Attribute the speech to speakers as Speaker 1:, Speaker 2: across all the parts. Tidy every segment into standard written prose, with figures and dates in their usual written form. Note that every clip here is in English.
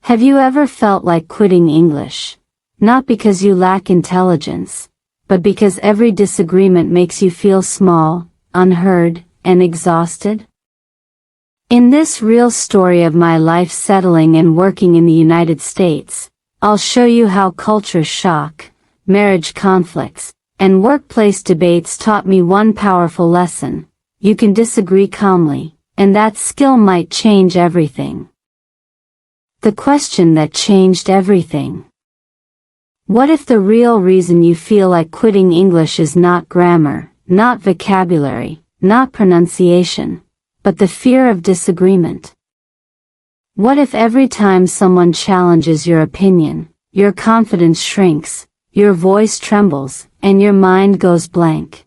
Speaker 1: Have you ever felt like quitting English? Not because you lack intelligence, but because every disagreement makes you feel small, unheard, and exhausted? In this real story of my life settling and working in the United States, I'll show you how culture shock, marriage conflicts, and workplace debates taught me one powerful lesson: you can disagree calmly, and that skill might change everything. The question that changed everything. What if the real reason you feel like quitting English is not grammar, not vocabulary, not pronunciation, but the fear of disagreement? What if every time someone challenges your opinion, your confidence shrinks, your voice trembles, and your mind goes blank?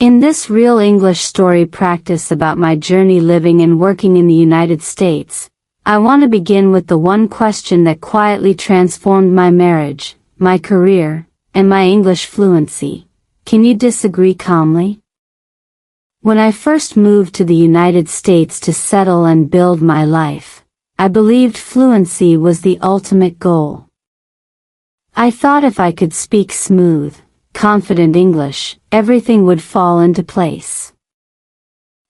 Speaker 1: In this real English story practice about my journey living and working in the United States, I want to begin with the one question that quietly transformed my marriage, my career, and my English fluency. Can you disagree calmly? When I first moved to the United States to settle and build my life, I believed fluency was the ultimate goal. I thought if I could speak smooth, confident English, everything would fall into place.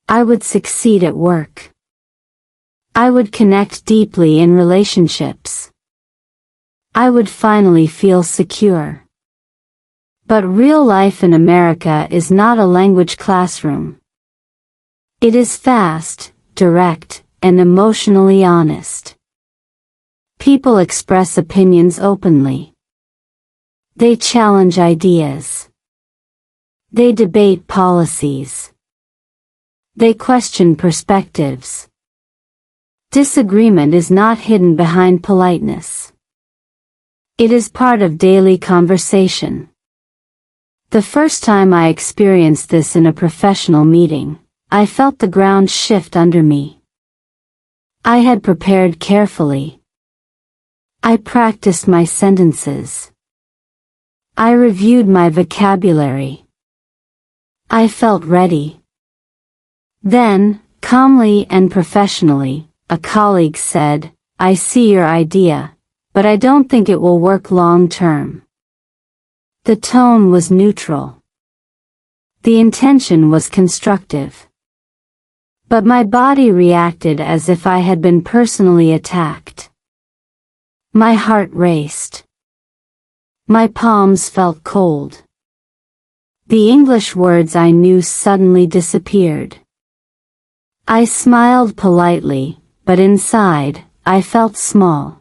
Speaker 1: I would succeed at work. I would connect deeply in relationships. I would finally feel secure. But real life in America is not a language classroom. It is fast, direct, and emotionally honest. People express opinions openly. They challenge ideas. They debate policies. They question perspectives. Disagreement is not hidden behind politeness. It is part of daily conversation. The first time I experienced this in a professional meeting, I felt the ground shift under me. I had prepared carefully. I practiced my sentences. I reviewed my vocabulary. I felt ready. Then, calmly and professionally, a colleague said, "I see your idea, but I don't think it will work long term." The tone was neutral. The intention was constructive. But my body reacted as if I had been personally attacked. My heart raced. My palms felt cold. The English words I knew suddenly disappeared. I smiled politely, but inside, I felt small.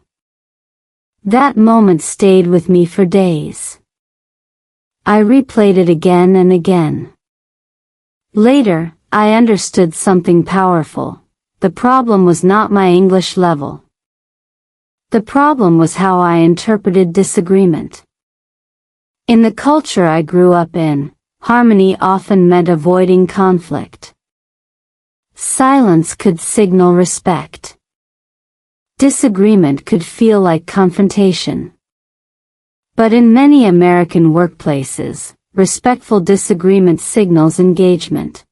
Speaker 1: That moment stayed with me for days. I replayed it again and again. Later, I understood something powerful. The problem was not my English level. The problem was how I interpreted disagreement. In the culture I grew up in, harmony often meant avoiding conflict. Silence could signal respect. Disagreement could feel like confrontation. But in many American workplaces, respectful disagreement signals engagement.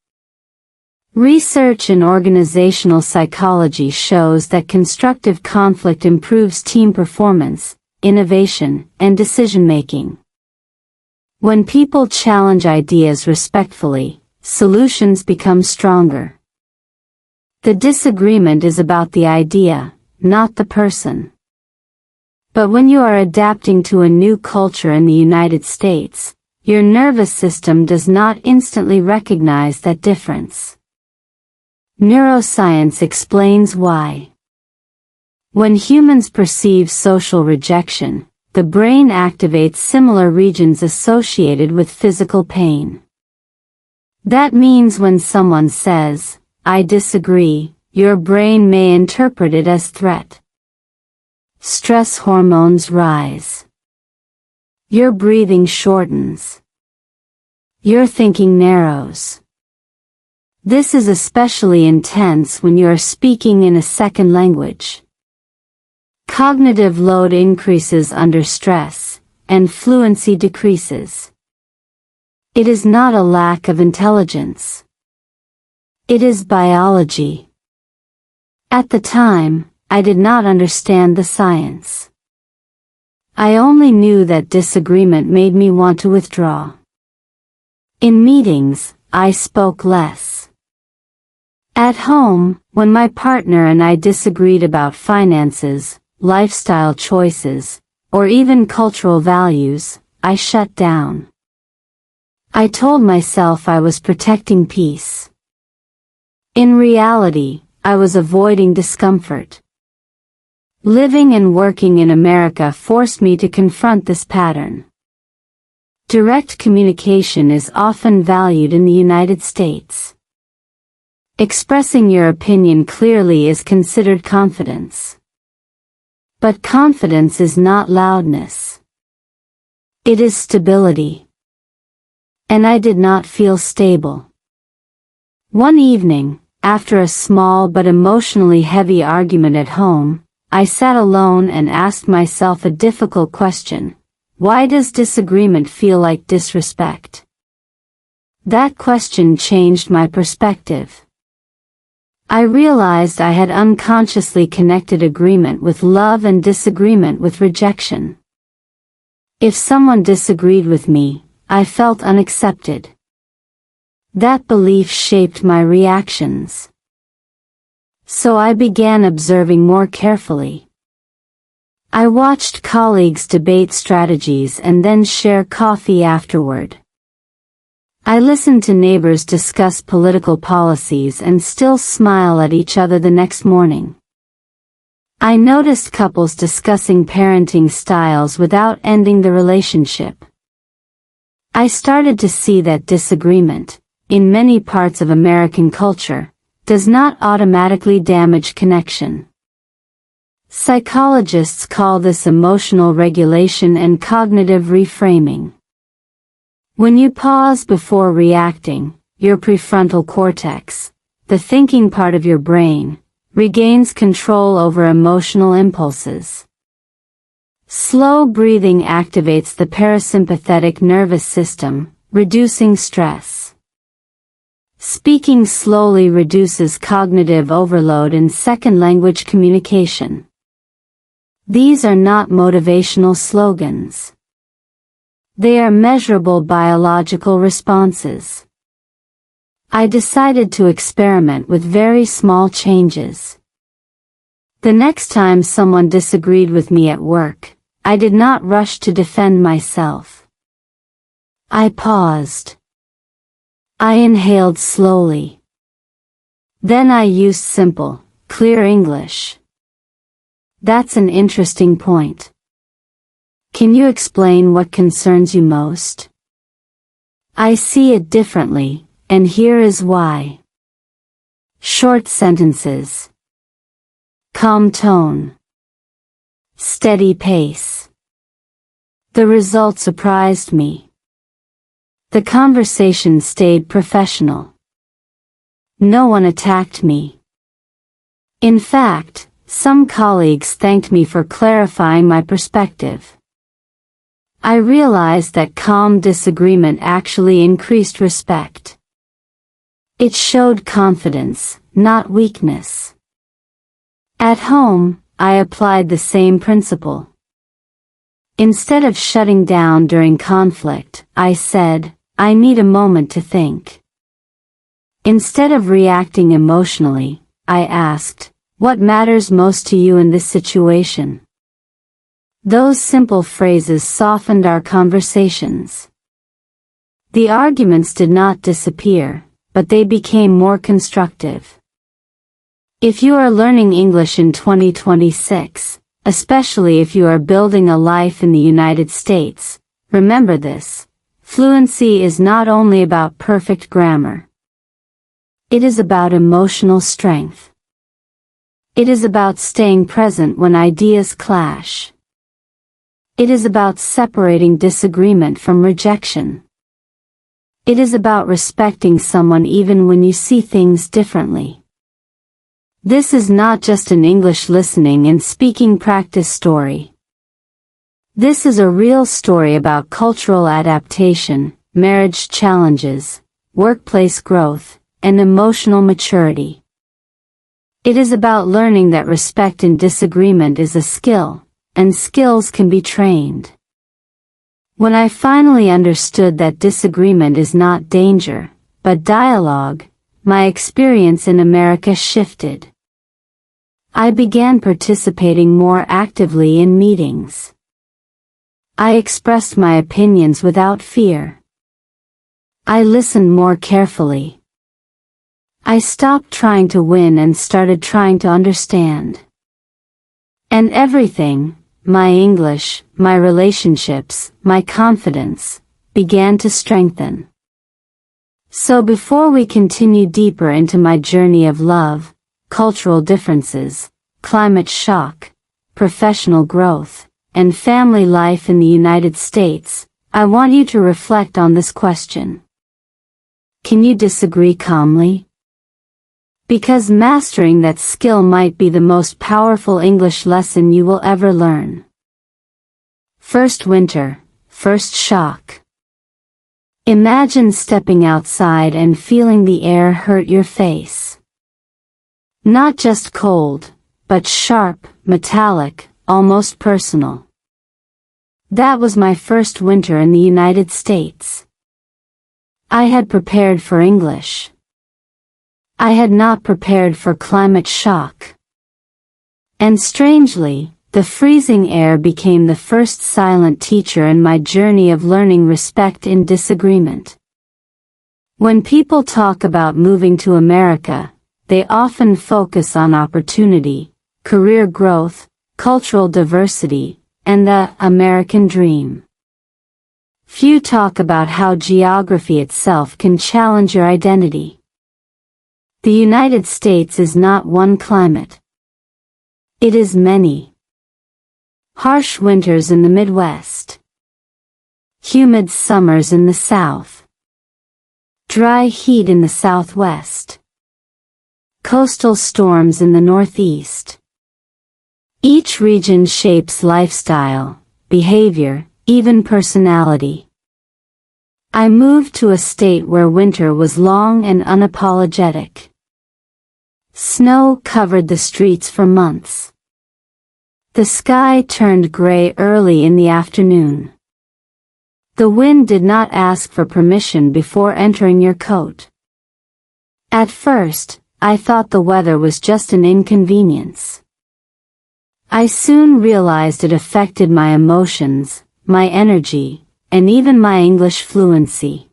Speaker 1: Research in organizational psychology shows that constructive conflict improves team performance, innovation, and decision-making. When people challenge ideas respectfully, solutions become stronger. The disagreement is about the idea, not the person. But when you are adapting to a new culture in the United States, your nervous system does not instantly recognize that difference. Neuroscience explains why. When humans perceive social rejection, the brain activates similar regions associated with physical pain. That means when someone says, "I disagree," your brain may interpret it as threat. Stress hormones rise. Your breathing shortens. Your thinking narrows. This is especially intense when you are speaking in a second language. Cognitive load increases under stress, and fluency decreases. It is not a lack of intelligence. It is biology. At the time, I did not understand the science. I only knew that disagreement made me want to withdraw. In meetings, I spoke less. At home, when my partner and I disagreed about finances, lifestyle choices, or even cultural values, I shut down. I told myself I was protecting peace. In reality, I was avoiding discomfort. Living and working in America forced me to confront this pattern. Direct communication is often valued in the United States. Expressing your opinion clearly is considered confidence. But confidence is not loudness. It is stability. And I did not feel stable. One evening, after a small but emotionally heavy argument at home, I sat alone and asked myself a difficult question. Why does disagreement feel like disrespect? That question changed my perspective. I realized I had unconsciously connected agreement with love and disagreement with rejection. If someone disagreed with me, I felt unaccepted. That belief shaped my reactions. So I began observing more carefully. I watched colleagues debate strategies and then share coffee afterward. I listened to neighbors discuss political policies and still smile at each other the next morning. I noticed couples discussing parenting styles without ending the relationship. I started to see that disagreement, in many parts of American culture, does not automatically damage connection. Psychologists call this emotional regulation and cognitive reframing. When you pause before reacting, your prefrontal cortex, the thinking part of your brain, regains control over emotional impulses. Slow breathing activates the parasympathetic nervous system, reducing stress. Speaking slowly reduces cognitive overload in second language communication. These are not motivational slogans. They are measurable biological responses. I decided to experiment with very small changes. The next time someone disagreed with me at work, I did not rush to defend myself. I paused. I inhaled slowly. Then I used simple, clear English. That's an interesting point. Can you explain what concerns you most? I see it differently, and here is why. Short sentences. Calm tone. Steady pace. The result surprised me. The conversation stayed professional. No one attacked me. In fact, some colleagues thanked me for clarifying my perspective. I realized that calm disagreement actually increased respect. It showed confidence, not weakness. At home, I applied the same principle. Instead of shutting down during conflict, I said, I need a moment to think. Instead of reacting emotionally, I asked, what matters most to you in this situation? Those simple phrases softened our conversations. The arguments did not disappear, but they became more constructive. If you are learning English in 2026, especially if you are building a life in the United States, remember this: fluency is not only about perfect grammar. It is about emotional strength. It is about staying present when ideas clash. It is about separating disagreement from rejection. It is about respecting someone even when you see things differently. This is not just an English listening and speaking practice story. This is a real story about cultural adaptation, marriage challenges, workplace growth, and emotional maturity. It is about learning that respect in disagreement is a skill, and skills can be trained. When I finally understood that disagreement is not danger, but dialogue, my experience in America shifted. I began participating more actively in meetings. I expressed my opinions without fear. I listened more carefully. I stopped trying to win and started trying to understand. And everything, my English, my relationships, my confidence, began to strengthen. So before we continue deeper into my journey of love, cultural differences, climate shock, professional growth, and family life in the United States, I want you to reflect on this question. Can you disagree calmly? Because mastering that skill might be the most powerful English lesson you will ever learn. First winter, first shock. Imagine stepping outside and feeling the air hurt your face. Not just cold, but sharp, metallic, almost personal. That was my first winter in the United States. I had prepared for English. I had not prepared for climate shock. And strangely, the freezing air became the first silent teacher in my journey of learning respect in disagreement. When people talk about moving to America, they often focus on opportunity, career growth, cultural diversity, and the American dream. Few talk about how geography itself can challenge your identity. The United States is not one climate. It is many. Harsh winters in the Midwest. Humid summers in the South. Dry heat in the Southwest. Coastal storms in the Northeast. Each region shapes lifestyle, behavior, even personality. I moved to a state where winter was long and unapologetic. Snow covered the streets for months. The sky turned gray early in the afternoon. The wind did not ask for permission before entering your coat. At first, I thought the weather was just an inconvenience. I soon realized it affected my emotions, my energy, and even my English fluency.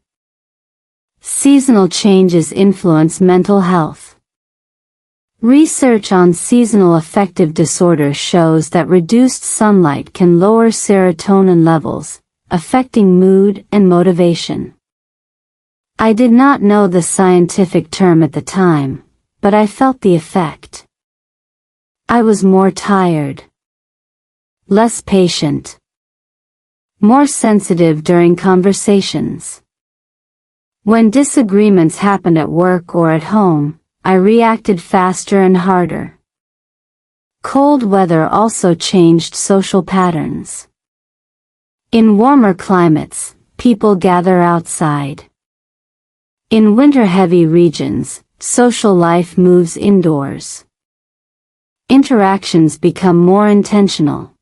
Speaker 1: Seasonal changes influence mental health. Research on seasonal affective disorder shows that reduced sunlight can lower serotonin levels, affecting mood and motivation. I did not know the scientific term at the time, but I felt the effect. I was more tired, less patient, more sensitive during conversations. When disagreements happened at work or at home, I reacted faster and harder. Cold weather also changed social patterns. In warmer climates, people gather outside. In winter-heavy regions, social life moves indoors. Interactions become more intentional.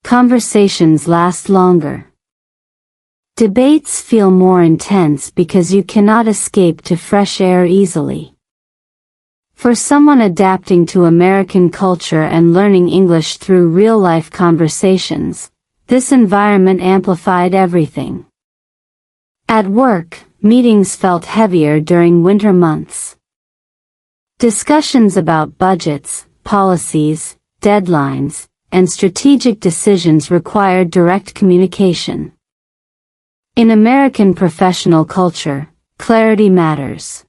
Speaker 1: Conversations last longer. Debates feel more intense because you cannot escape to fresh air easily. For someone adapting to American culture and learning English through real-life conversations, this environment amplified everything. At work, meetings felt heavier during winter months. Discussions about budgets, policies, deadlines, and strategic decisions required direct communication. In American professional culture, clarity matters.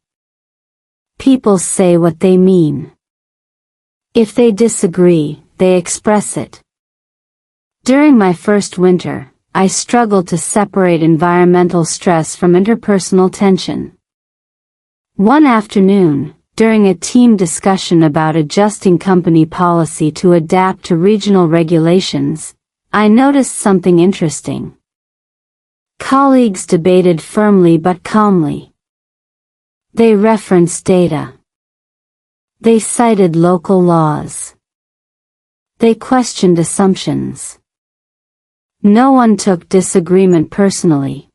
Speaker 1: People say what they mean. If they disagree, they express it. During my first winter, I struggled to separate environmental stress from interpersonal tension. One afternoon, during a team discussion about adjusting company policy to adapt to regional regulations, I noticed something interesting. Colleagues debated firmly but calmly. They referenced data. They cited local laws. They questioned assumptions. No one took disagreement personally.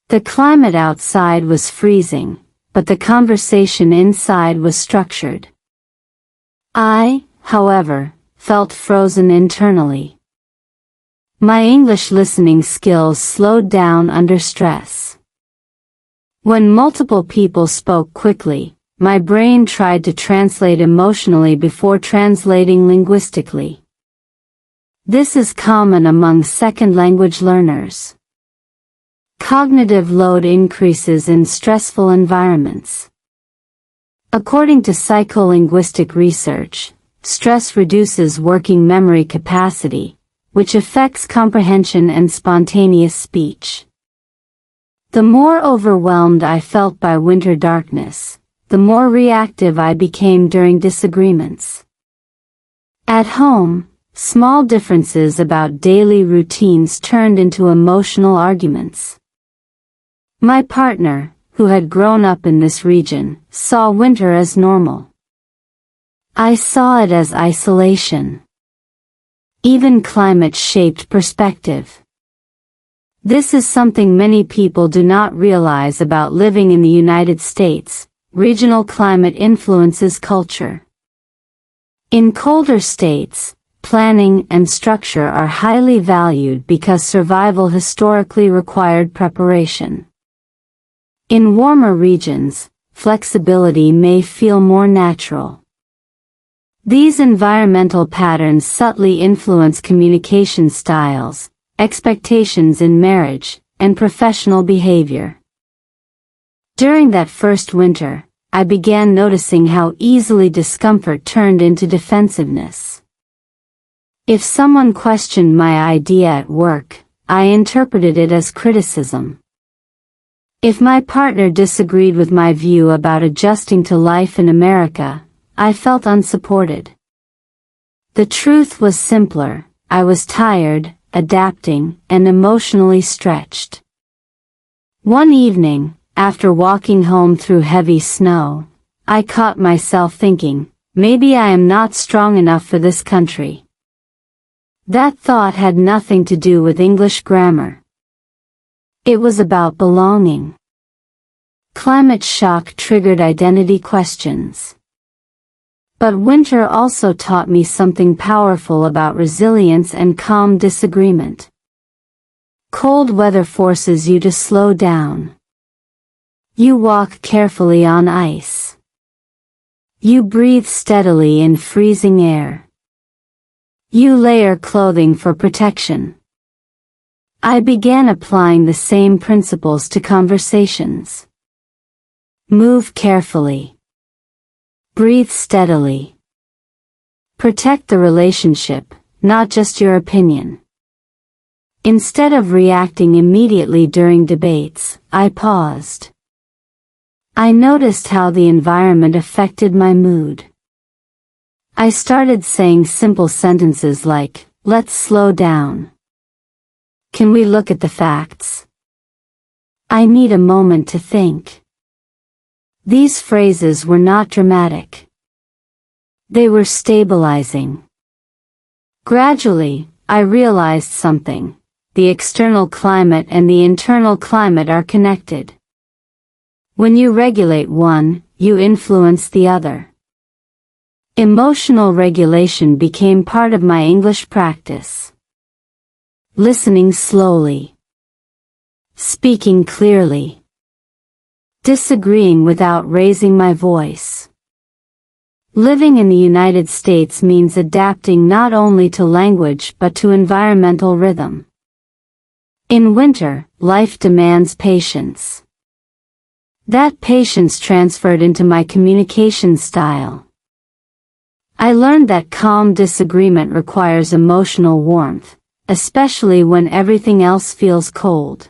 Speaker 1: The climate outside was freezing, but the conversation inside was structured. I, however, felt frozen internally. My English listening skills slowed down under stress. When multiple people spoke quickly, my brain tried to translate emotionally before translating linguistically. This is common among second language learners. Cognitive load increases in stressful environments. According to psycholinguistic research, stress reduces working memory capacity, which affects comprehension and spontaneous speech. The more overwhelmed I felt by winter darkness, the more reactive I became during disagreements. At home, small differences about daily routines turned into emotional arguments. My partner, who had grown up in this region, saw winter as normal. I saw it as isolation. Even climate shaped perspective. This is something many people do not realize about living in the United States. Regional climate influences culture. In colder states, planning and structure are highly valued because survival historically required preparation. In warmer regions, flexibility may feel more natural. These environmental patterns subtly influence communication styles, expectations in marriage, and professional behavior. During that first winter, I began noticing how easily discomfort turned into defensiveness. If someone questioned my idea at work, I interpreted it as criticism. If my partner disagreed with my view about adjusting to life in America, I felt unsupported. The truth was simpler: I was tired, adapting, and emotionally stretched. One evening, after walking home through heavy snow, I caught myself thinking, maybe I am not strong enough for this country. That thought had nothing to do with English grammar. It was about belonging. Climate shock triggered identity questions. But winter also taught me something powerful about resilience and calm disagreement. Cold weather forces you to slow down. You walk carefully on ice. You breathe steadily in freezing air. You layer clothing for protection. I began applying the same principles to conversations. Move carefully. Breathe steadily. Protect the relationship, not just your opinion. Instead of reacting immediately during debates, I paused. I noticed how the environment affected my mood. I started saying simple sentences like, "Let's slow down. Can we look at the facts? I need a moment to think." These phrases were not dramatic. They were stabilizing. Gradually, I realized something: the external climate and the internal climate are connected. When you regulate one, you influence the other. Emotional regulation became part of my English practice. Listening slowly. Speaking clearly. Disagreeing without raising my voice. Living in the United States means adapting not only to language but to environmental rhythm. In winter, life demands patience. That patience transferred into my communication style. I learned that calm disagreement requires emotional warmth, especially when everything else feels cold.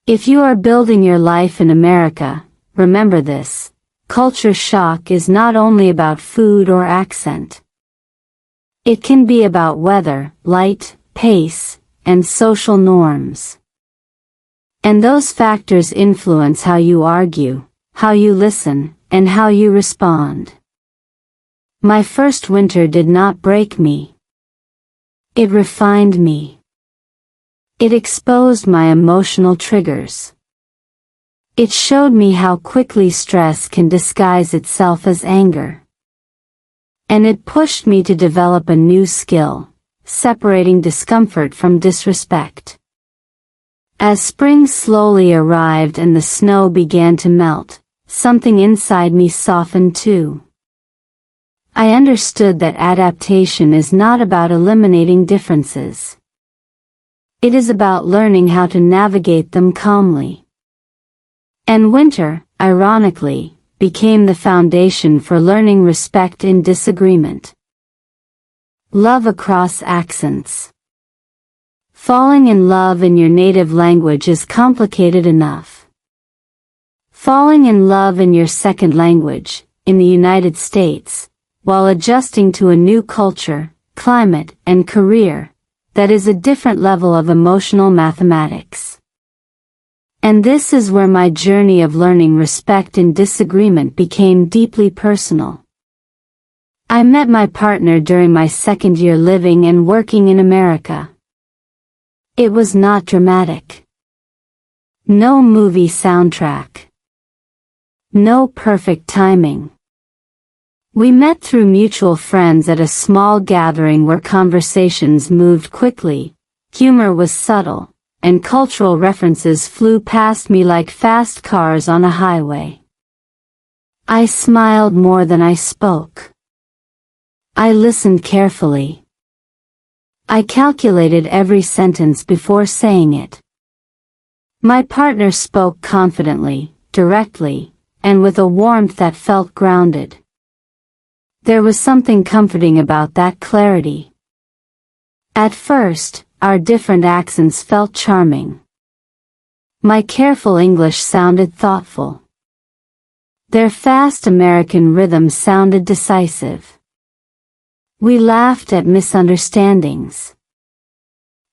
Speaker 1: If you are building your life in America, remember this: culture shock is not only about food or accent. It can be about weather, light, pace, and social norms. And those factors influence how you argue, how you listen, and how you respond. My first winter did not break me. It refined me. It exposed my emotional triggers. It showed me how quickly stress can disguise itself as anger. And it pushed me to develop a new skill, separating discomfort from disrespect. As spring slowly arrived and the snow began to melt, something inside me softened too. I understood that adaptation is not about eliminating differences. It is about learning how to navigate them calmly. And winter, ironically, became the foundation for learning respect in disagreement. Love across accents. Falling in love in your native language is complicated enough. Falling in love in your second language, in the United States, while adjusting to a new culture, climate, and career, that is a different level of emotional mathematics. And this is where my journey of learning respect in disagreement became deeply personal. I met my partner during my second year living and working in America. It was not dramatic. No movie soundtrack. No perfect timing. We met through mutual friends at a small gathering where conversations moved quickly, humor was subtle, and cultural references flew past me like fast cars on a highway. I smiled more than I spoke. I listened carefully. I calculated every sentence before saying it. My partner spoke confidently, directly, and with a warmth that felt grounded. There was something comforting about that clarity. At first, our different accents felt charming. My careful English sounded thoughtful. Their fast American rhythm sounded decisive. We laughed at misunderstandings.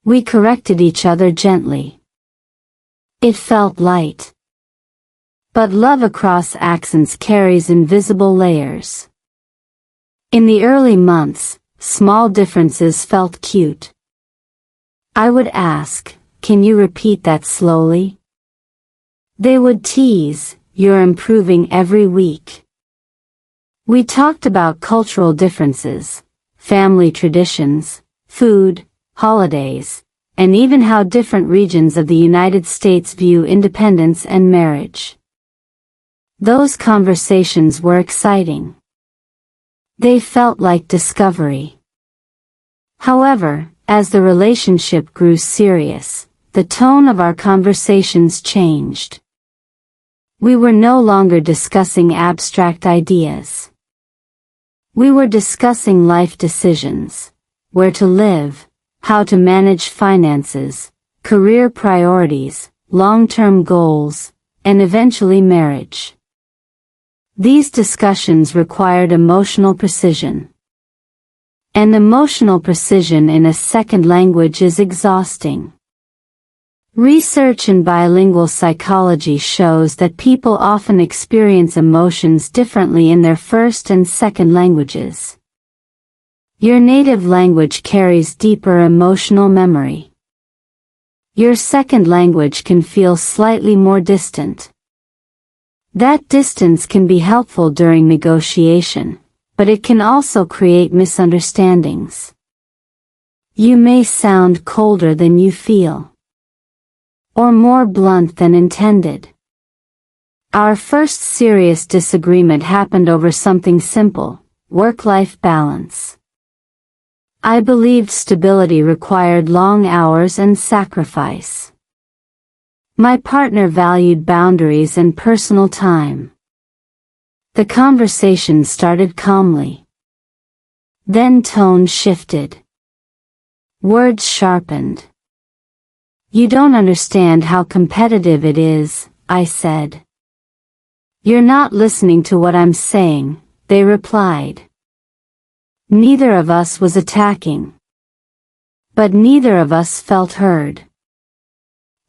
Speaker 1: We corrected each other gently. It felt light. But love across accents carries invisible layers. In the early months, small differences felt cute. I would ask, "Can you repeat that slowly?" They would tease, "You're improving every week." We talked about cultural differences, family traditions, food, holidays, and even how different regions of the United States view independence and marriage. Those conversations were exciting. They felt like discovery. However, as the relationship grew serious, the tone of our conversations changed. We were no longer discussing abstract ideas. We were discussing life decisions, where to live, how to manage finances, career priorities, long-term goals, and eventually marriage. These discussions required emotional precision. And emotional precision in a second language is exhausting. Research in bilingual psychology shows that people often experience emotions differently in their first and second languages. Your native language carries deeper emotional memory. Your second language can feel slightly more distant. That distance can be helpful during negotiation, but it can also create misunderstandings. You may sound colder than you feel, or more blunt than intended. Our first serious disagreement happened over something simple: work-life balance. I believed stability required long hours and sacrifice. My partner valued boundaries and personal time. The conversation started calmly. Then tone shifted. Words sharpened. "You don't understand how competitive it is," I said. "You're not listening to what I'm saying," they replied. Neither of us was attacking. But neither of us felt heard.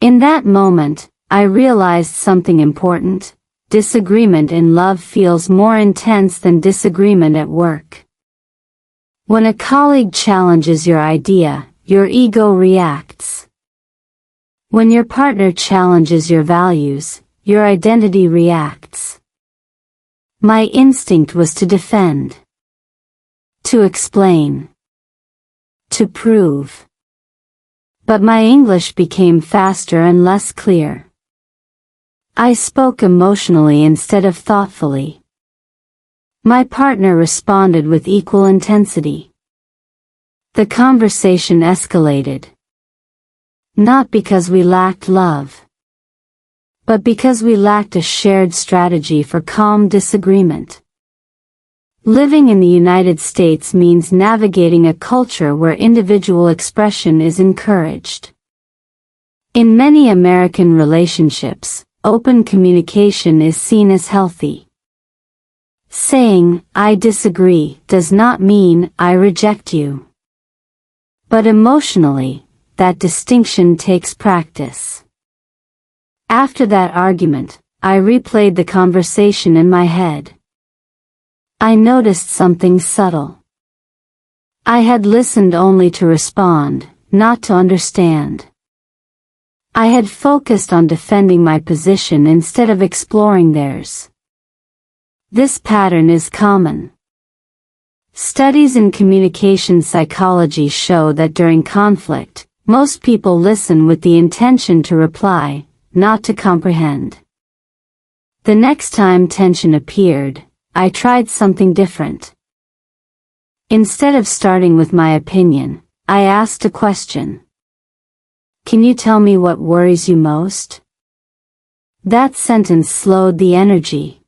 Speaker 1: In that moment, I realized something important. disagreement in love feels more intense than disagreement at work. When a colleague challenges your idea, your ego reacts. When your partner challenges your values, your identity reacts. My instinct was to defend, to explain, to prove. But my English became faster and less clear. I spoke emotionally instead of thoughtfully. My partner responded with equal intensity. The conversation escalated. Not because we lacked love, but because we lacked a shared strategy for calm disagreement. Living in the United States means navigating a culture where individual expression is encouraged. In many American relationships, open communication is seen as healthy. Saying, "I disagree," does not mean, "I reject you." But emotionally, that distinction takes practice. After that argument, I replayed the conversation in my head. I noticed something subtle. I had listened only to respond, not to understand. I had focused on defending my position instead of exploring theirs. This pattern is common. Studies in communication psychology show that during conflict, most people listen with the intention to reply, not to comprehend. The next time tension appeared, I tried something different. Instead of starting with my opinion, I asked a question. "Can you tell me what worries you most?" That sentence slowed the energy.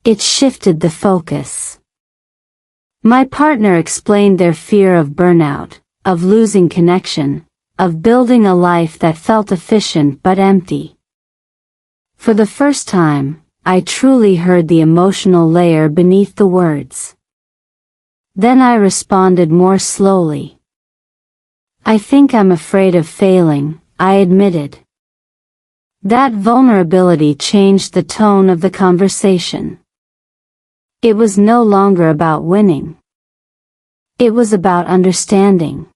Speaker 1: It shifted the focus. My partner explained their fear of burnout, of losing connection, of building a life that felt efficient but empty. For the first time, I truly heard the emotional layer beneath the words. Then I responded more slowly. "I think I'm afraid of failing," I admitted. That vulnerability changed the tone of the conversation. It was no longer about winning. It was about understanding.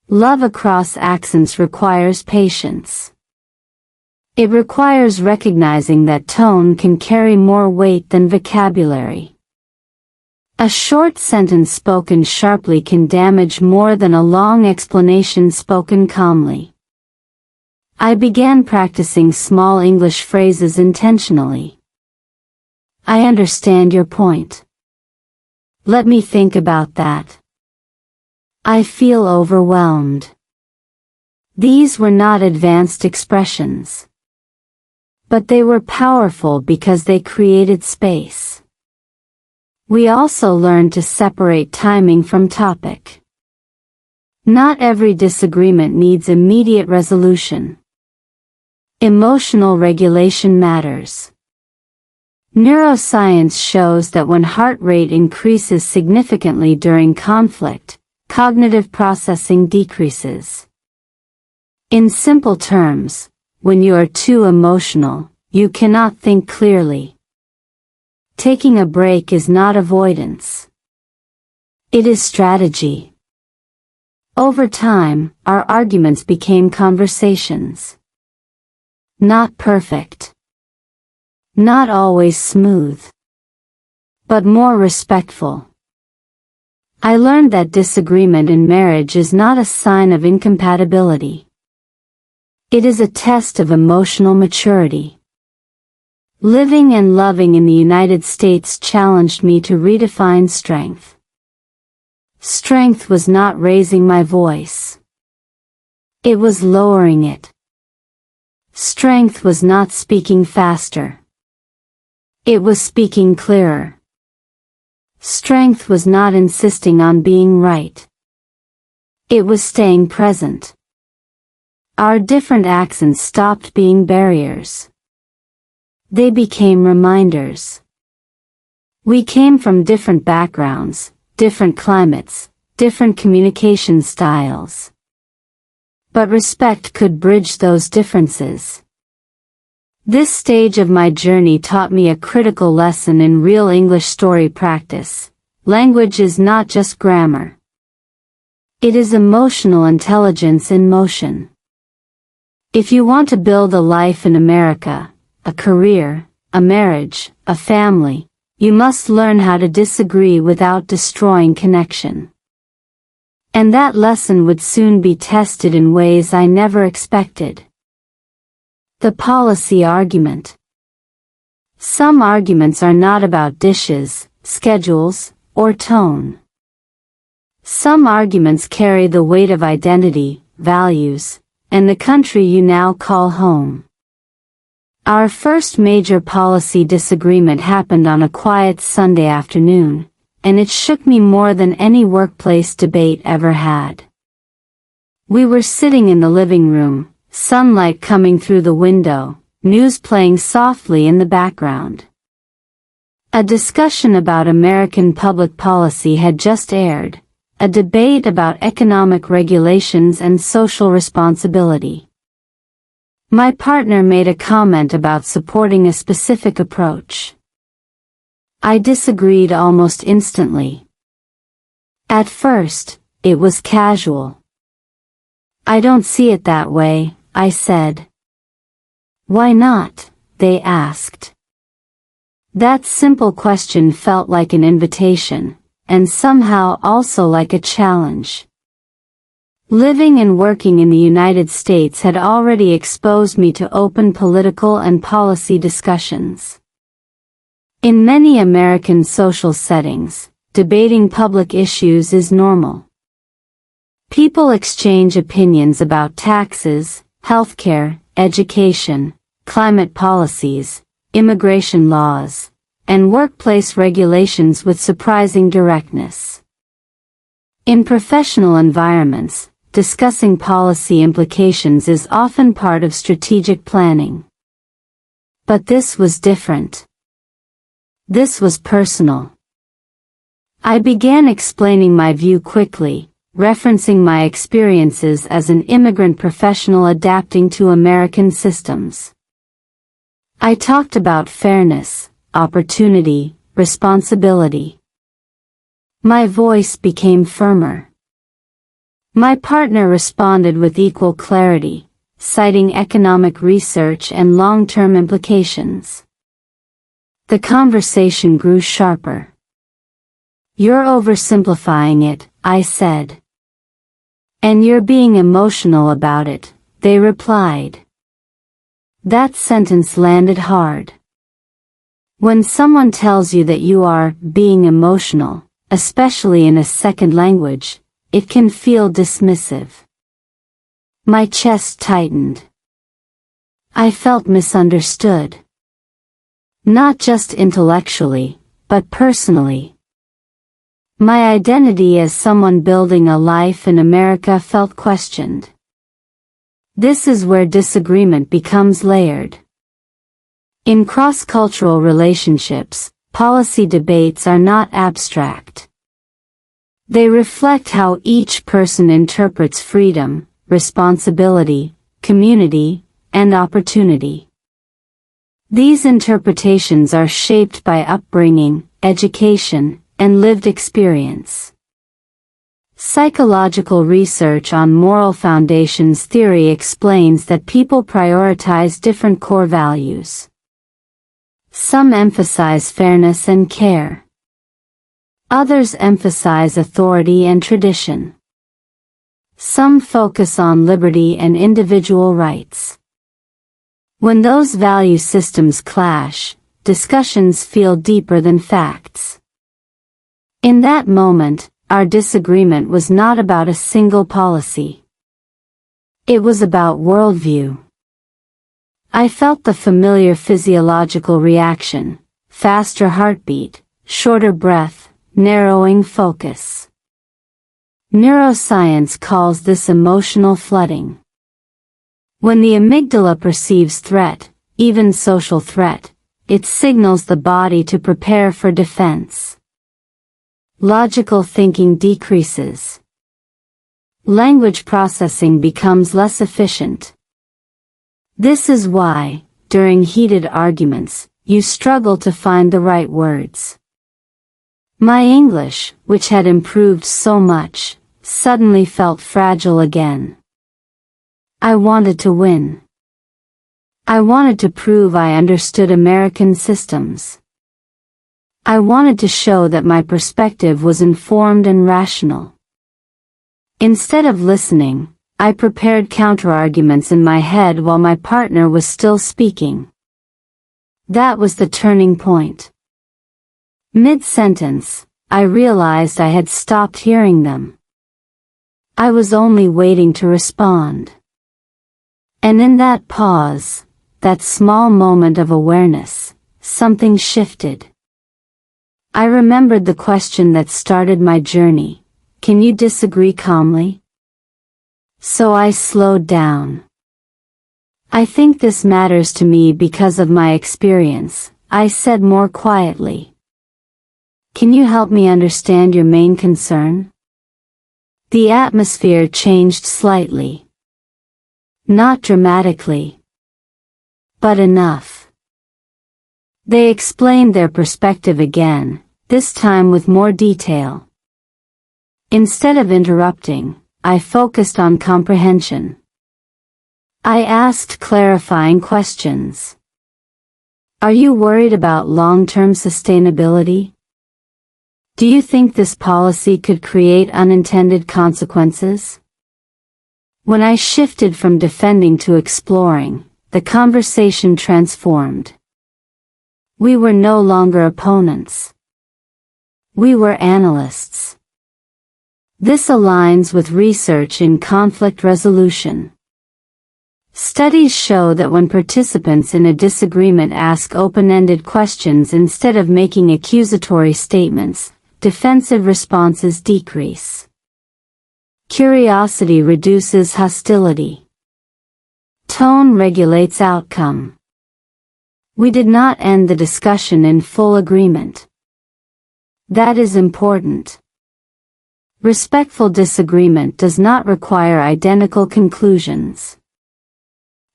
Speaker 1: Love across accents requires patience. It requires recognizing that tone can carry more weight than vocabulary. A short sentence spoken sharply can damage more than a long explanation spoken calmly. I began practicing small English phrases intentionally. "I understand your point. Let me think about that. I feel overwhelmed." These were not advanced expressions. But they were powerful because they created space. We also learned to separate timing from topic. Not every disagreement needs immediate resolution. Emotional regulation matters. Neuroscience shows that when heart rate increases significantly during conflict, cognitive processing decreases. In simple terms, when you are too emotional, you cannot think clearly. Taking a break is not avoidance. It is strategy. Over time, our arguments became conversations. Not perfect. Not always smooth. But more respectful. I learned that disagreement in marriage is not a sign of incompatibility. It is a test of emotional maturity. Living and loving in the United States challenged me to redefine strength. Strength was not raising my voice. It was lowering it. Strength was not speaking faster. It was speaking clearer. Strength was not insisting on being right. It was staying present. Our different accents stopped being barriers. They became reminders. We came from different backgrounds, different climates, different communication styles. But respect could bridge those differences. This stage of my journey taught me a critical lesson in real English story practice. Language is not just grammar. It is emotional intelligence in motion. If you want to build a life in America, a career, a marriage, a family, you must learn how to disagree without destroying connection. And that lesson would soon be tested in ways I never expected. The policy argument. Some arguments are not about dishes, schedules, or tone. Some arguments carry the weight of identity, values, and the country you now call home. Our first major policy disagreement happened on a quiet Sunday afternoon, and it shook me more than any workplace debate ever had. We were sitting in the living room, sunlight coming through the window, news playing softly in the background. A discussion about American public policy had just aired, a debate about economic regulations and social responsibility. My partner made a comment about supporting a specific approach. I disagreed almost instantly. At first, it was casual. "I don't see it that way," I said. "Why not?" they asked. That simple question felt like an invitation, and somehow also like a challenge. Living and working in the United States had already exposed me to open political and policy discussions. In many American social settings, debating public issues is normal. People exchange opinions about taxes, healthcare, education, climate policies, immigration laws, and workplace regulations with surprising directness. In professional environments, discussing policy implications is often part of strategic planning. But this was different. This was personal. I began explaining my view quickly, referencing my experiences as an immigrant professional adapting to American systems. I talked about fairness, opportunity, responsibility. My voice became firmer. My partner responded with equal clarity, citing economic research and long-term implications. The conversation grew sharper. "You're oversimplifying it," I said. "And you're being emotional about it," they replied. That sentence landed hard. When someone tells you that you are being emotional, especially in a second language, it can feel dismissive. My chest tightened. I felt misunderstood. Not just intellectually, but personally. My identity as someone building a life in America felt questioned. This is where disagreement becomes layered. In cross-cultural relationships, policy debates are not abstract. They reflect how each person interprets freedom, responsibility, community, and opportunity. These interpretations are shaped by upbringing, education, and lived experience. Psychological research on moral foundations theory explains that people prioritize different core values. Some emphasize fairness and care. Others emphasize authority and tradition. Some focus on liberty and individual rights. When those value systems clash, discussions feel deeper than facts. In that moment, our disagreement was not about a single policy. It was about worldview. I felt the familiar physiological reaction: faster heartbeat, shorter breath, narrowing focus. Neuroscience calls this emotional flooding. When the amygdala perceives threat, even social threat, it signals the body to prepare for defense. Logical thinking decreases. Language processing becomes less efficient. This is why, during heated arguments, you struggle to find the right words. My English, which had improved so much, suddenly felt fragile again. I wanted to win. I wanted to prove I understood American systems. I wanted to show that my perspective was informed and rational. Instead of listening, I prepared counterarguments in my head while my partner was still speaking. That was the turning point. Mid-sentence, I realized I had stopped hearing them. I was only waiting to respond. And in that pause, that small moment of awareness, something shifted. I remembered the question that started my journey: can you disagree calmly? So I slowed down. I think this matters to me because of my experience, I said more quietly. Can you help me understand your main concern? The atmosphere changed slightly. Not dramatically, but enough. They explained their perspective again, this time with more detail. Instead of interrupting, I focused on comprehension. I asked clarifying questions. Are you worried about long-term sustainability? Do you think this policy could create unintended consequences? When I shifted from defending to exploring, the conversation transformed. We were no longer opponents. We were analysts. This aligns with research in conflict resolution. Studies show that when participants in a disagreement ask open-ended questions instead of making accusatory statements, defensive responses decrease. Curiosity reduces hostility. Tone regulates outcome. We did not end the discussion in full agreement. That is important. Respectful disagreement does not require identical conclusions.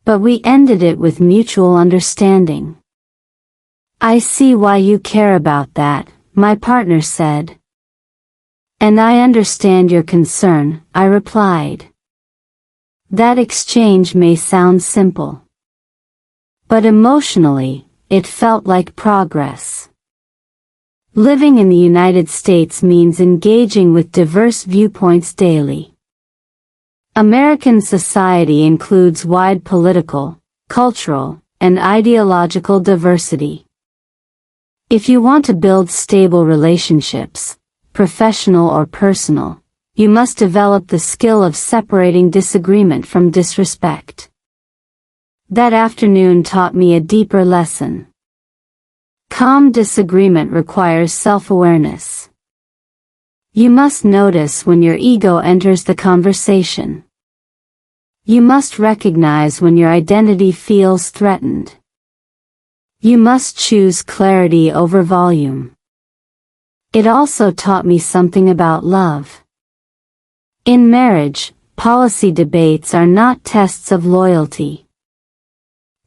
Speaker 1: But we ended it with mutual understanding. I see why you care about that, my partner said. And I understand your concern, I replied. That exchange may sound simple. But emotionally, it felt like progress. Living in the United States means engaging with diverse viewpoints daily. American society includes wide political, cultural, and ideological diversity. If you want to build stable relationships, professional or personal, you must develop the skill of separating disagreement from disrespect. That afternoon taught me a deeper lesson. Calm disagreement requires self-awareness. You must notice when your ego enters the conversation. You must recognize when your identity feels threatened. You must choose clarity over volume. It also taught me something about love. In marriage, policy debates are not tests of loyalty.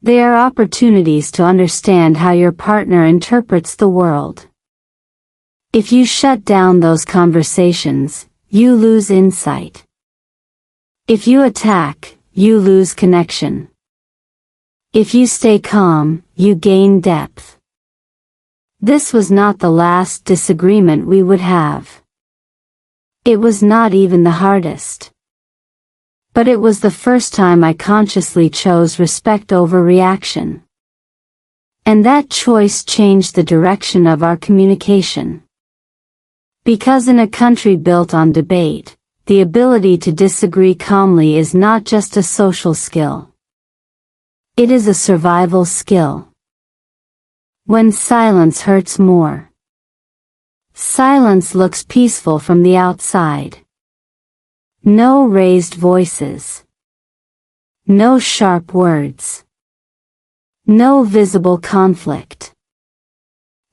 Speaker 1: They are opportunities to understand how your partner interprets the world. If you shut down those conversations, you lose insight. If you attack, you lose connection. If you stay calm, you gain depth. This was not the last disagreement we would have. It was not even the hardest. But it was the first time I consciously chose respect over reaction. And that choice changed the direction of our communication. Because in a country built on debate, the ability to disagree calmly is not just a social skill. It is a survival skill. When silence hurts more. Silence looks peaceful from the outside. No raised voices. No sharp words. No visible conflict.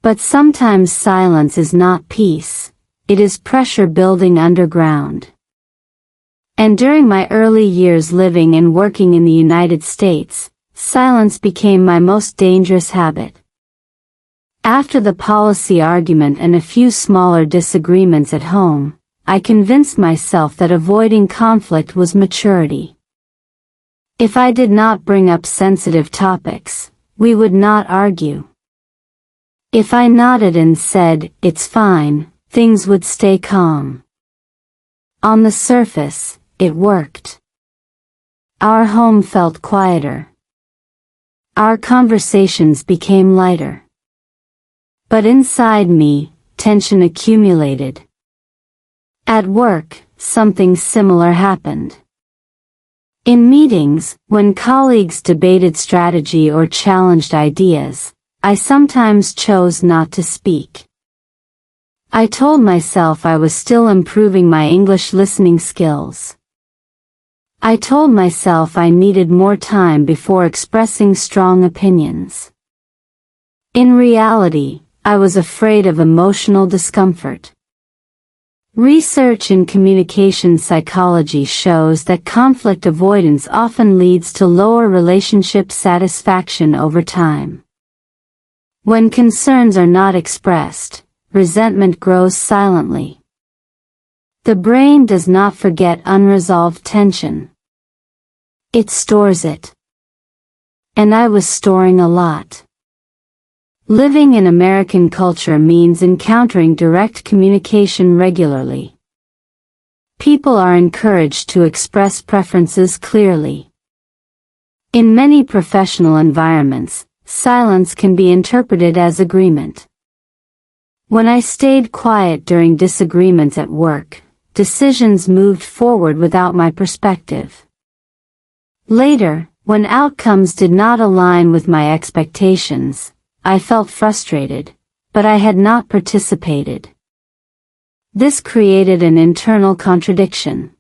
Speaker 1: But sometimes silence is not peace, it is pressure building underground. And during my early years living and working in the United States, silence became my most dangerous habit. After the policy argument and a few smaller disagreements at home, I convinced myself that avoiding conflict was maturity. If I did not bring up sensitive topics, we would not argue. If I nodded and said, "It's fine," things would stay calm. On the surface, it worked. Our home felt quieter. Our conversations became lighter. But inside me, tension accumulated. At work, something similar happened. In meetings, when colleagues debated strategy or challenged ideas, I sometimes chose not to speak. I told myself I was still improving my English listening skills. I told myself I needed more time before expressing strong opinions. In reality, I was afraid of emotional discomfort. Research in communication psychology shows that conflict avoidance often leads to lower relationship satisfaction over time. When concerns are not expressed, resentment grows silently. The brain does not forget unresolved tension. It stores it. And I was storing a lot. Living in American culture means encountering direct communication regularly. People are encouraged to express preferences clearly. In many professional environments, silence can be interpreted as agreement. When I stayed quiet during disagreements at work, decisions moved forward without my perspective. Later, when outcomes did not align with my expectations, I felt frustrated, but I had not participated. This created an internal contradiction.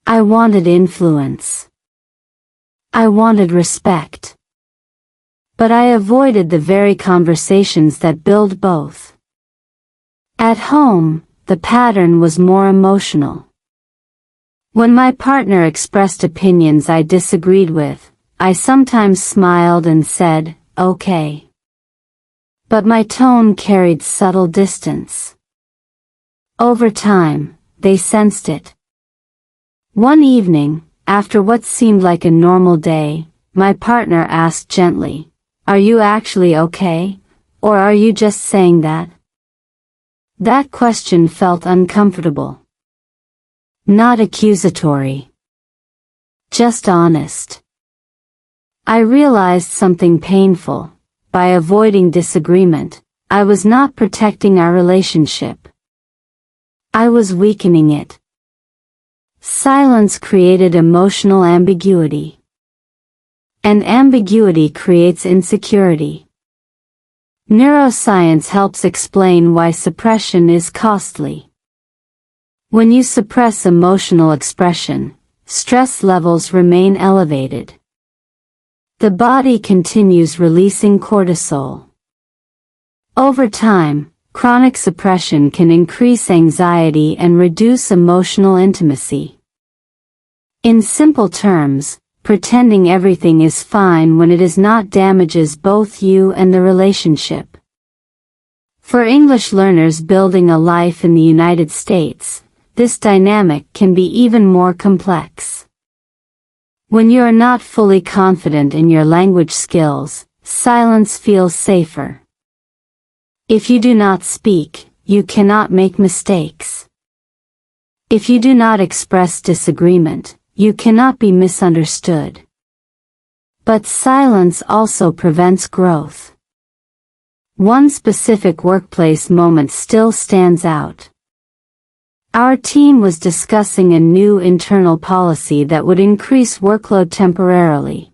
Speaker 1: I wanted influence. I wanted respect. But I avoided the very conversations that build both. At home, the pattern was more emotional. When my partner expressed opinions I disagreed with, I sometimes smiled and said, "Okay." But my tone carried subtle distance. Over time, they sensed it. One evening, after what seemed like a normal day, my partner asked gently, "Are you actually okay? Or are you just saying that?" That question felt uncomfortable. Not accusatory. Just honest. I realized something painful. By avoiding disagreement, I was not protecting our relationship. I was weakening it. Silence created emotional ambiguity. And ambiguity creates insecurity. Neuroscience helps explain why suppression is costly. When you suppress emotional expression, stress levels remain elevated. The body continues releasing cortisol. Over time, chronic suppression can increase anxiety and reduce emotional intimacy. In simple terms, pretending everything is fine when it is not damages both you and the relationship. For English learners building a life in the United States, this dynamic can be even more complex. When you are not fully confident in your language skills, silence feels safer. If you do not speak, you cannot make mistakes. If you do not express disagreement, you cannot be misunderstood. But silence also prevents growth. One specific workplace moment still stands out. Our team was discussing a new internal policy that would increase workload temporarily.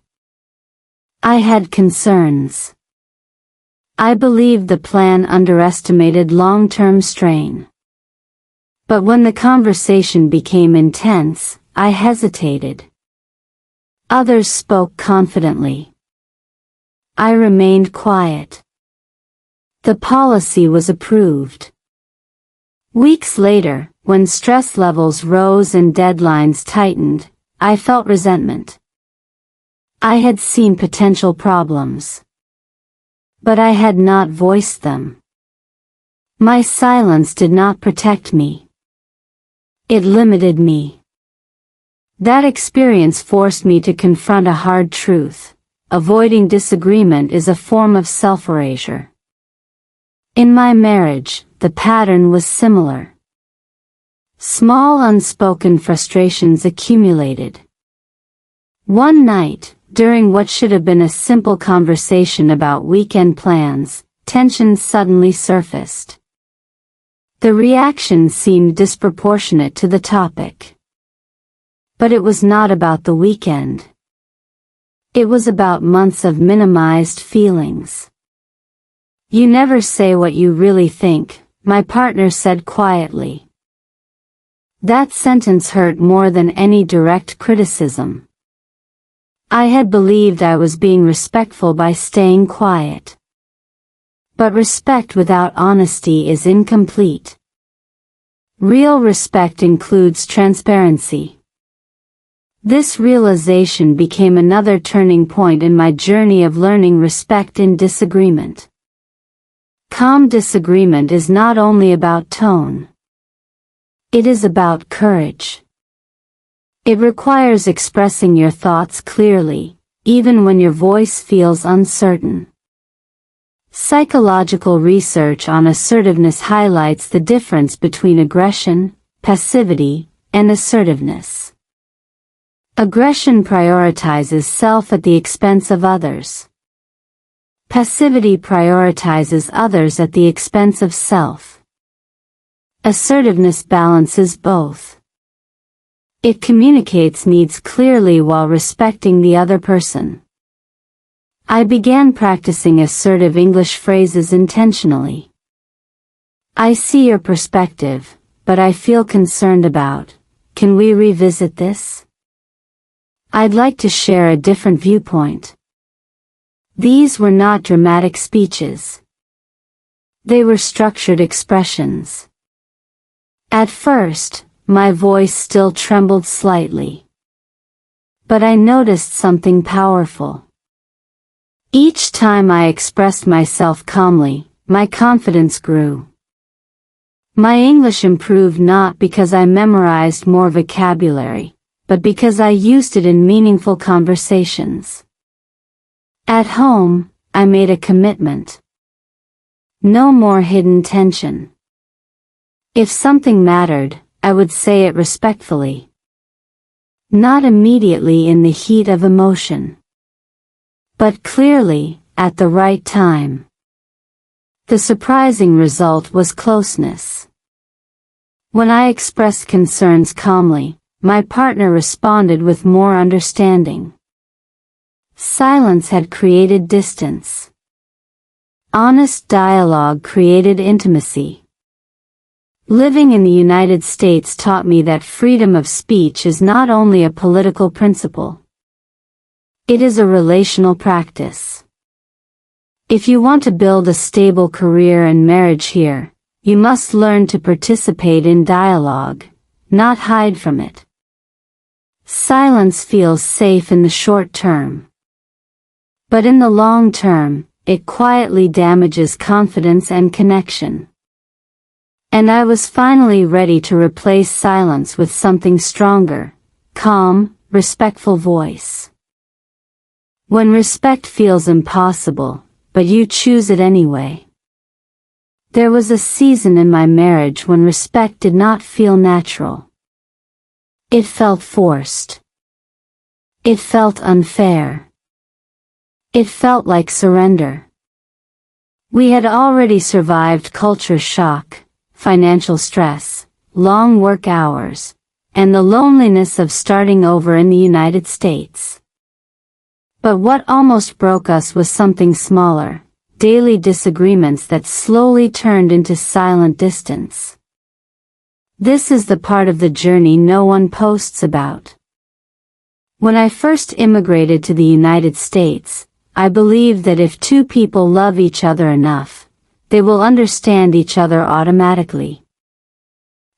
Speaker 1: I had concerns. I believed the plan underestimated long-term strain. But when the conversation became intense, I hesitated. Others spoke confidently. I remained quiet. The policy was approved. Weeks later, when stress levels rose and deadlines tightened, I felt resentment. I had seen potential problems, but I had not voiced them. My silence did not protect me. It limited me. That experience forced me to confront a hard truth. Avoiding disagreement is a form of self-erasure. In my marriage, the pattern was similar. Small unspoken frustrations accumulated. One night, during what should have been a simple conversation about weekend plans, tension suddenly surfaced. The reaction seemed disproportionate to the topic. But it was not about the weekend. It was about months of minimized feelings. "You never say what you really think," my partner said quietly. That sentence hurt more than any direct criticism. I had believed I was being respectful by staying quiet. But respect without honesty is incomplete. Real respect includes transparency. This realization became another turning point in my journey of learning respect in disagreement. Calm disagreement is not only about tone. It is about courage. It requires expressing your thoughts clearly, even when your voice feels uncertain. Psychological research on assertiveness highlights the difference between aggression, passivity, and assertiveness. Aggression prioritizes self at the expense of others. Passivity prioritizes others at the expense of self. Assertiveness balances both. It communicates needs clearly while respecting the other person. I began practicing assertive English phrases intentionally. "I see your perspective, but I feel concerned about. Can we revisit this? I'd like to share a different viewpoint." These were not dramatic speeches. They were structured expressions. At first, my voice still trembled slightly. But I noticed something powerful. Each time I expressed myself calmly, my confidence grew. My English improved not because I memorized more vocabulary, but because I used it in meaningful conversations. At home, I made a commitment. No more hidden tension. If something mattered, I would say it respectfully. Not immediately in the heat of emotion, but clearly, at the right time. The surprising result was closeness. When I expressed concerns calmly, my partner responded with more understanding. Silence had created distance. Honest dialogue created intimacy. Living in the United States taught me that freedom of speech is not only a political principle. It is a relational practice. If you want to build a stable career and marriage here, you must learn to participate in dialogue, not hide from it. Silence feels safe in the short term. But in the long term, it quietly damages confidence and connection. And I was finally ready to replace silence with something stronger, calm, respectful voice. When respect feels impossible, but you choose it anyway. There was a season in my marriage when respect did not feel natural. It felt forced. It felt unfair. It felt like surrender. We had already survived culture shock, financial stress, long work hours, and the loneliness of starting over in the United States. But what almost broke us was something smaller, daily disagreements that slowly turned into silent distance. This is the part of the journey no one posts about. When I first immigrated to the United States, I believed that if two people love each other enough, they will understand each other automatically.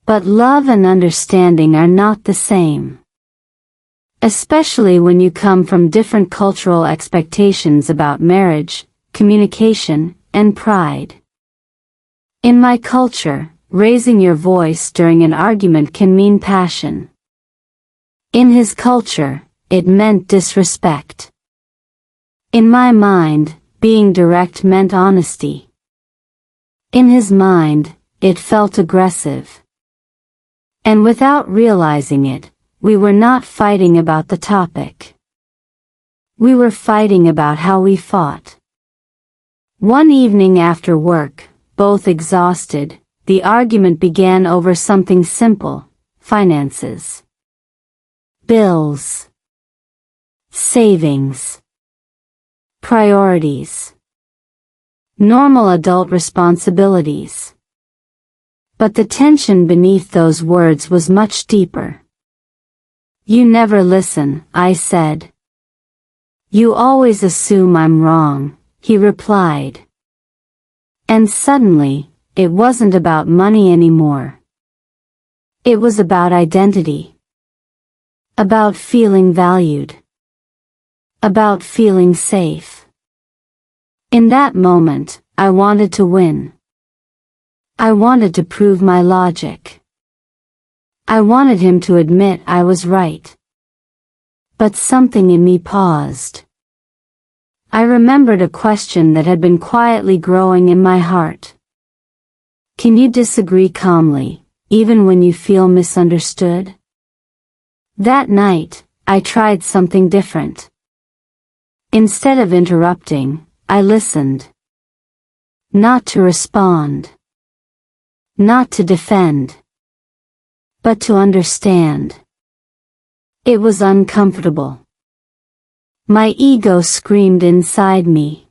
Speaker 1: But love and understanding are not the same. especially when you come from different cultural expectations about marriage, communication, and pride. In my culture, raising your voice during an argument can mean passion. In his culture, it meant disrespect. In my mind, being direct meant honesty. In his mind, it felt aggressive. And without realizing it, we were not fighting about the topic. We were fighting about how we fought. One evening after work, both exhausted, the argument began over something simple: finances. Bills. Savings. Priorities. Normal adult responsibilities. But the tension beneath those words was much deeper. "You never listen," I said. "You always assume I'm wrong," he replied. And suddenly, it wasn't about money anymore. It was about identity. About feeling valued. About feeling safe. In that moment, I wanted to win. I wanted to prove my logic. I wanted him to admit I was right. But something in me paused. I remembered a question that had been quietly growing in my heart. Can you disagree calmly, even when you feel misunderstood? That night, I tried something different. Instead of interrupting, I listened. Not to respond. Not to defend. But to understand. It was uncomfortable. My ego screamed inside me.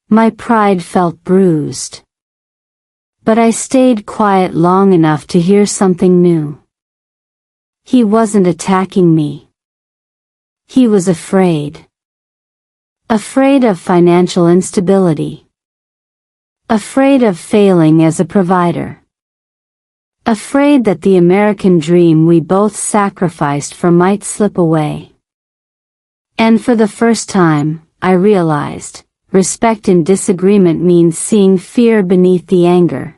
Speaker 1: My pride felt bruised. But I stayed quiet long enough to hear something new. He wasn't attacking me. He was afraid. Afraid of financial instability. Afraid of failing as a provider. Afraid that the American dream we both sacrificed for might slip away. And for the first time, I realized, respect in disagreement means seeing fear beneath the anger.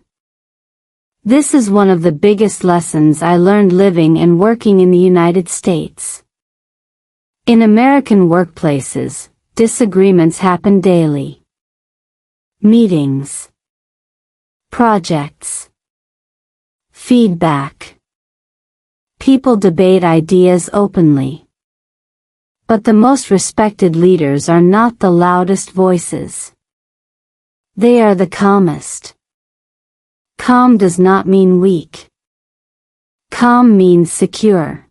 Speaker 1: This is one of the biggest lessons I learned living and working in the United States. In American workplaces, disagreements happen daily. Meetings. Projects. Feedback. People debate ideas openly. But the most respected leaders are not the loudest voices. They are the calmest. Calm does not mean weak. Calm means secure.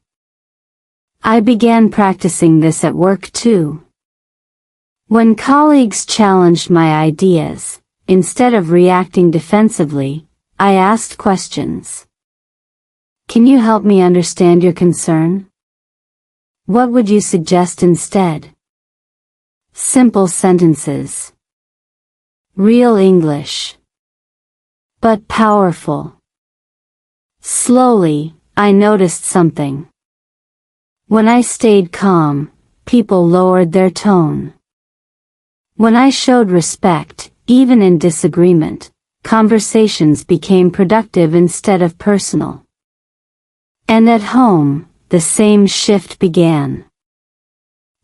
Speaker 1: I began practicing this at work too. When colleagues challenged my ideas, instead of reacting defensively, I asked questions. Can you help me understand your concern? What would you suggest instead? Simple sentences. Real English. But powerful. Slowly, I noticed something. When I stayed calm, people lowered their tone. When I showed respect, even in disagreement, conversations became productive instead of personal. And at home, the same shift began.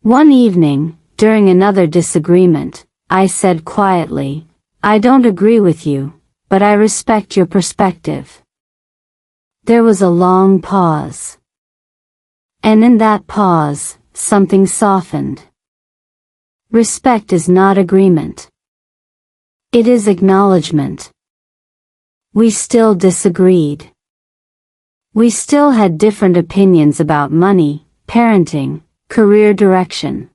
Speaker 1: One evening, during another disagreement, I said quietly, I don't agree with you, but I respect your perspective. There was a long pause. And in that pause, something softened. Respect is not agreement. It is acknowledgement. We still disagreed. We still had different opinions about money, parenting, career direction.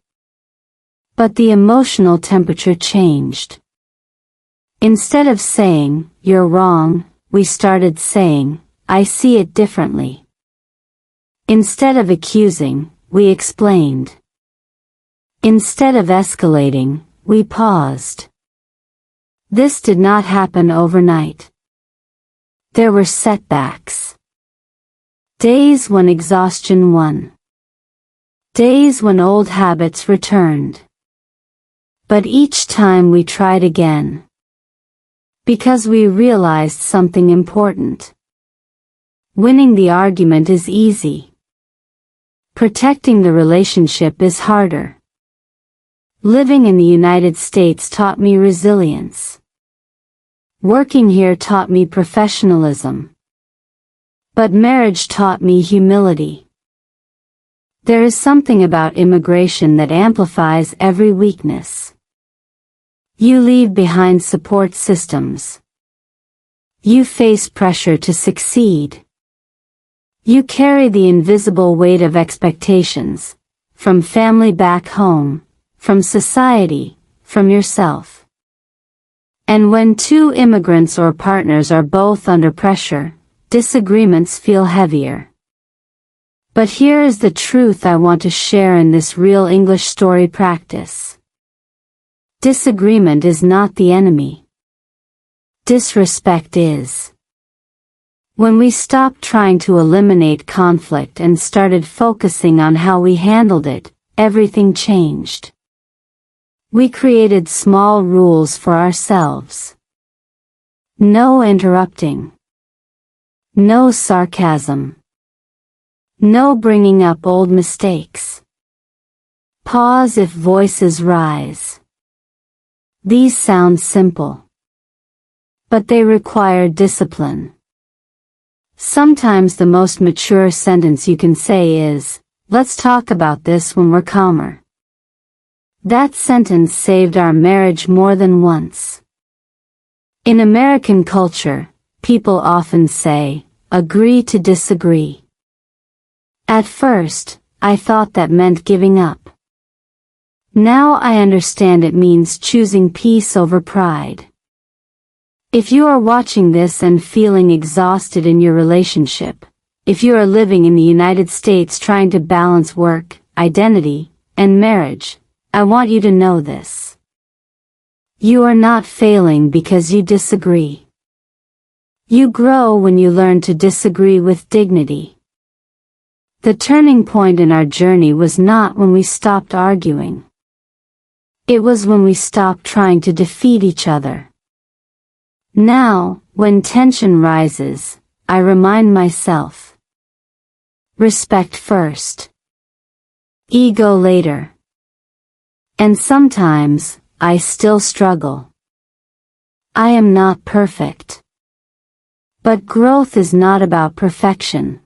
Speaker 1: But the emotional temperature changed. Instead of saying, you're wrong, we started saying, I see it differently. Instead of accusing, we explained. Instead of escalating, we paused. This did not happen overnight. There were setbacks. Days when exhaustion won. Days when old habits returned. But each time we tried again. Because we realized something important. Winning the argument is easy. Protecting the relationship is harder. Living in the United States taught me resilience. Working here taught me professionalism. But marriage taught me humility. There is something about immigration that amplifies every weakness. You leave behind support systems. You face pressure to succeed. You carry the invisible weight of expectations, from family back home, from society, from yourself. And when two immigrants or partners are both under pressure, disagreements feel heavier. But here is the truth I want to share in this real English story practice. Disagreement is not the enemy. Disrespect is. When we stopped trying to eliminate conflict and started focusing on how we handled it, everything changed. We created small rules for ourselves. No interrupting. No sarcasm. No bringing up old mistakes. Pause if voices rise. These sound simple. But they require discipline. Sometimes the most mature sentence you can say is, "Let's talk about this when we're calmer." That sentence saved our marriage more than once. In American culture, people often say, "Agree to disagree." At first, I thought that meant giving up. Now I understand it means choosing peace over pride. If you are watching this and feeling exhausted in your relationship, if you are living in the United States trying to balance work, identity, and marriage, I want you to know this. You are not failing because you disagree. You grow when you learn to disagree with dignity. The turning point in our journey was not when we stopped arguing. It was when we stopped trying to defeat each other. Now, when tension rises, I remind myself. Respect first. Ego later. And sometimes, I still struggle. I am not perfect. But growth is not about perfection.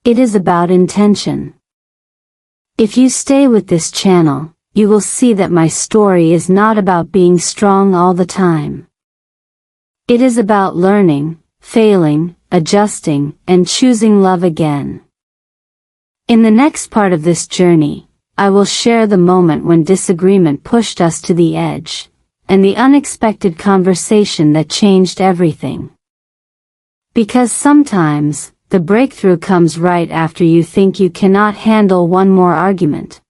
Speaker 1: It is about intention. If you stay with this channel, you will see that my story is not about being strong all the time. It is about learning, failing, adjusting, and choosing love again. In the next part of this journey, I will share the moment when disagreement pushed us to the edge, and the unexpected conversation that changed everything. Because sometimes, the breakthrough comes right after you think you cannot handle one more argument.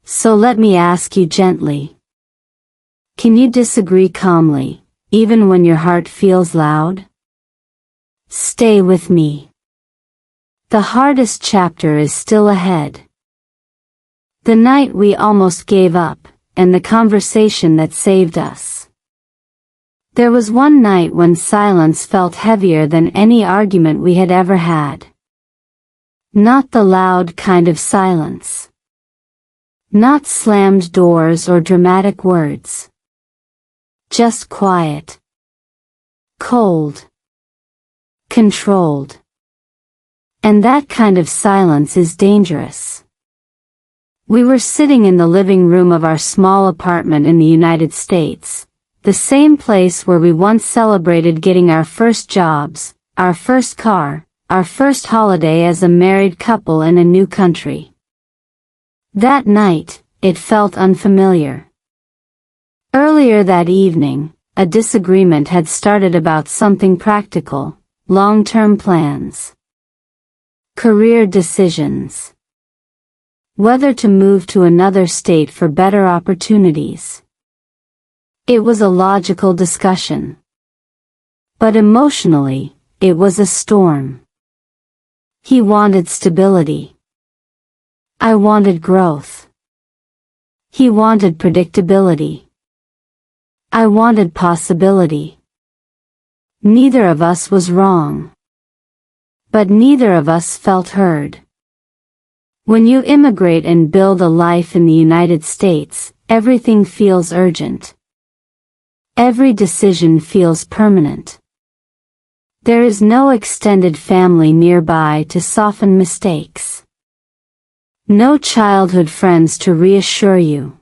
Speaker 1: So let me ask you gently. Can you disagree calmly, even when your heart feels loud? Stay with me. The hardest chapter is still ahead. The night we almost gave up, and the conversation that saved us. There was one night when silence felt heavier than any argument we had ever had. Not the loud kind of silence. Not slammed doors or dramatic words. Just quiet. Cold. Controlled. And that kind of silence is dangerous. We were sitting in the living room of our small apartment in the United States, the same place where we once celebrated getting our first jobs, our first car, our first holiday as a married couple in a new country. That night, it felt unfamiliar. Earlier that evening, a disagreement had started about something practical, long-term plans. Career decisions. Whether to move to another state for better opportunities. It was a logical discussion. But emotionally, it was a storm. He wanted stability. I wanted growth. He wanted predictability. I wanted possibility. Neither of us was wrong. But neither of us felt heard. When you immigrate and build a life in the United States, everything feels urgent. Every decision feels permanent. There is no extended family nearby to soften mistakes. No childhood friends to reassure you.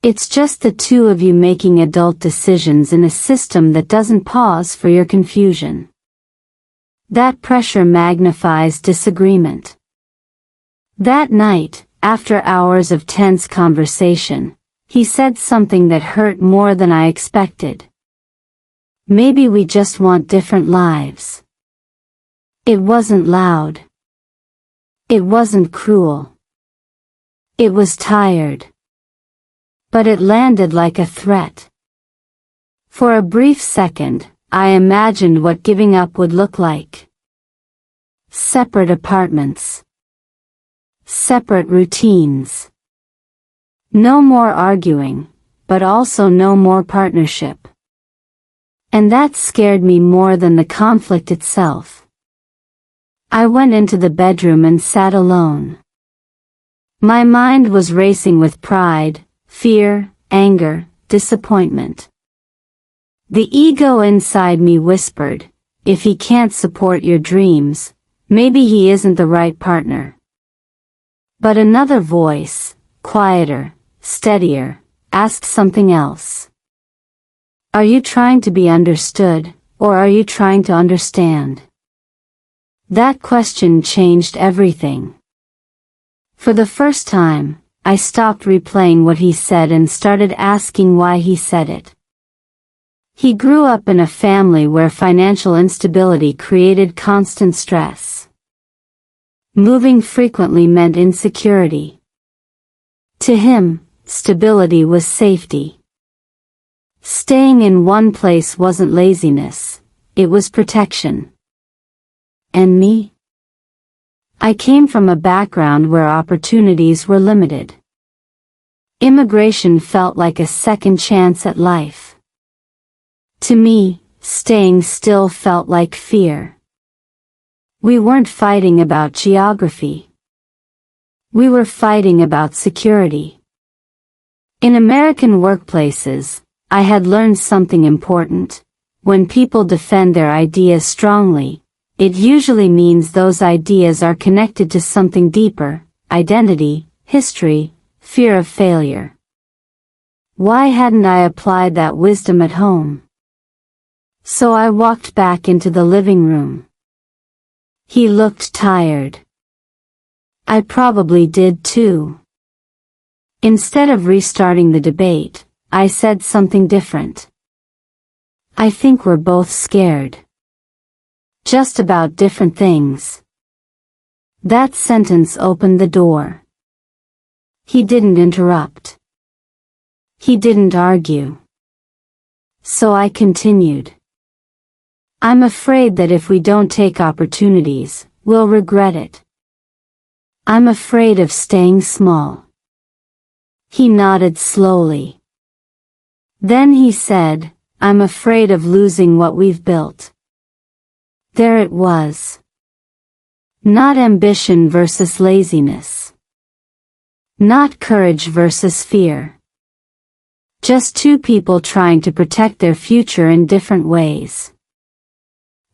Speaker 1: It's just the two of you making adult decisions in a system that doesn't pause for your confusion. That pressure magnifies disagreement. That night, after hours of tense conversation, he said something that hurt more than I expected. Maybe we just want different lives. It wasn't loud. It wasn't cruel. It was tired. But it landed like a threat. For a brief second, I imagined what giving up would look like. Separate apartments. Separate routines. No more arguing, but also no more partnership. And that scared me more than the conflict itself. I went into the bedroom and sat alone. My mind was racing with pride, fear, anger, disappointment. The ego inside me whispered, if he can't support your dreams, maybe he isn't the right partner. But another voice, quieter, steadier, asked something else. Are you trying to be understood, or are you trying to understand? That question changed everything. For the first time, I stopped replaying what he said and started asking why he said it. He grew up in a family where financial instability created constant stress. Moving frequently meant insecurity. To him, stability was safety. Staying in one place wasn't laziness, it was protection. And me? I came from a background where opportunities were limited. Immigration felt like a second chance at life. To me, staying still felt like fear. We weren't fighting about geography. We were fighting about security. In American workplaces, I had learned something important. When people defend their ideas strongly, it usually means those ideas are connected to something deeper, identity, history, fear of failure. Why hadn't I applied that wisdom at home? So I walked back into the living room. He looked tired. I probably did too. Instead of restarting the debate, I said something different. I think we're both scared. Just about different things. That sentence opened the door. He didn't interrupt. He didn't argue. So I continued. I'm afraid that if we don't take opportunities, we'll regret it. I'm afraid of staying small. He nodded slowly. Then he said, I'm afraid of losing what we've built. There it was. Not ambition versus laziness. Not courage versus fear. Just two people trying to protect their future in different ways.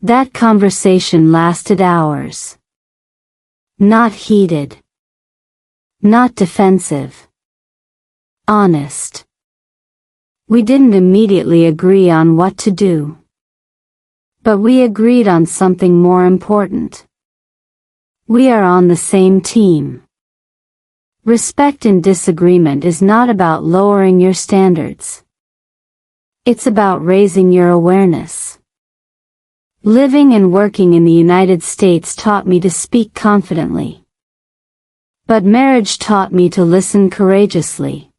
Speaker 1: That conversation lasted hours. Not heated. Not defensive. Honest. We didn't immediately agree on what to do. But we agreed on something more important. We are on the same team. Respect in disagreement is not about lowering your standards. It's about raising your awareness. Living and working in the United States taught me to speak confidently. But marriage taught me to listen courageously.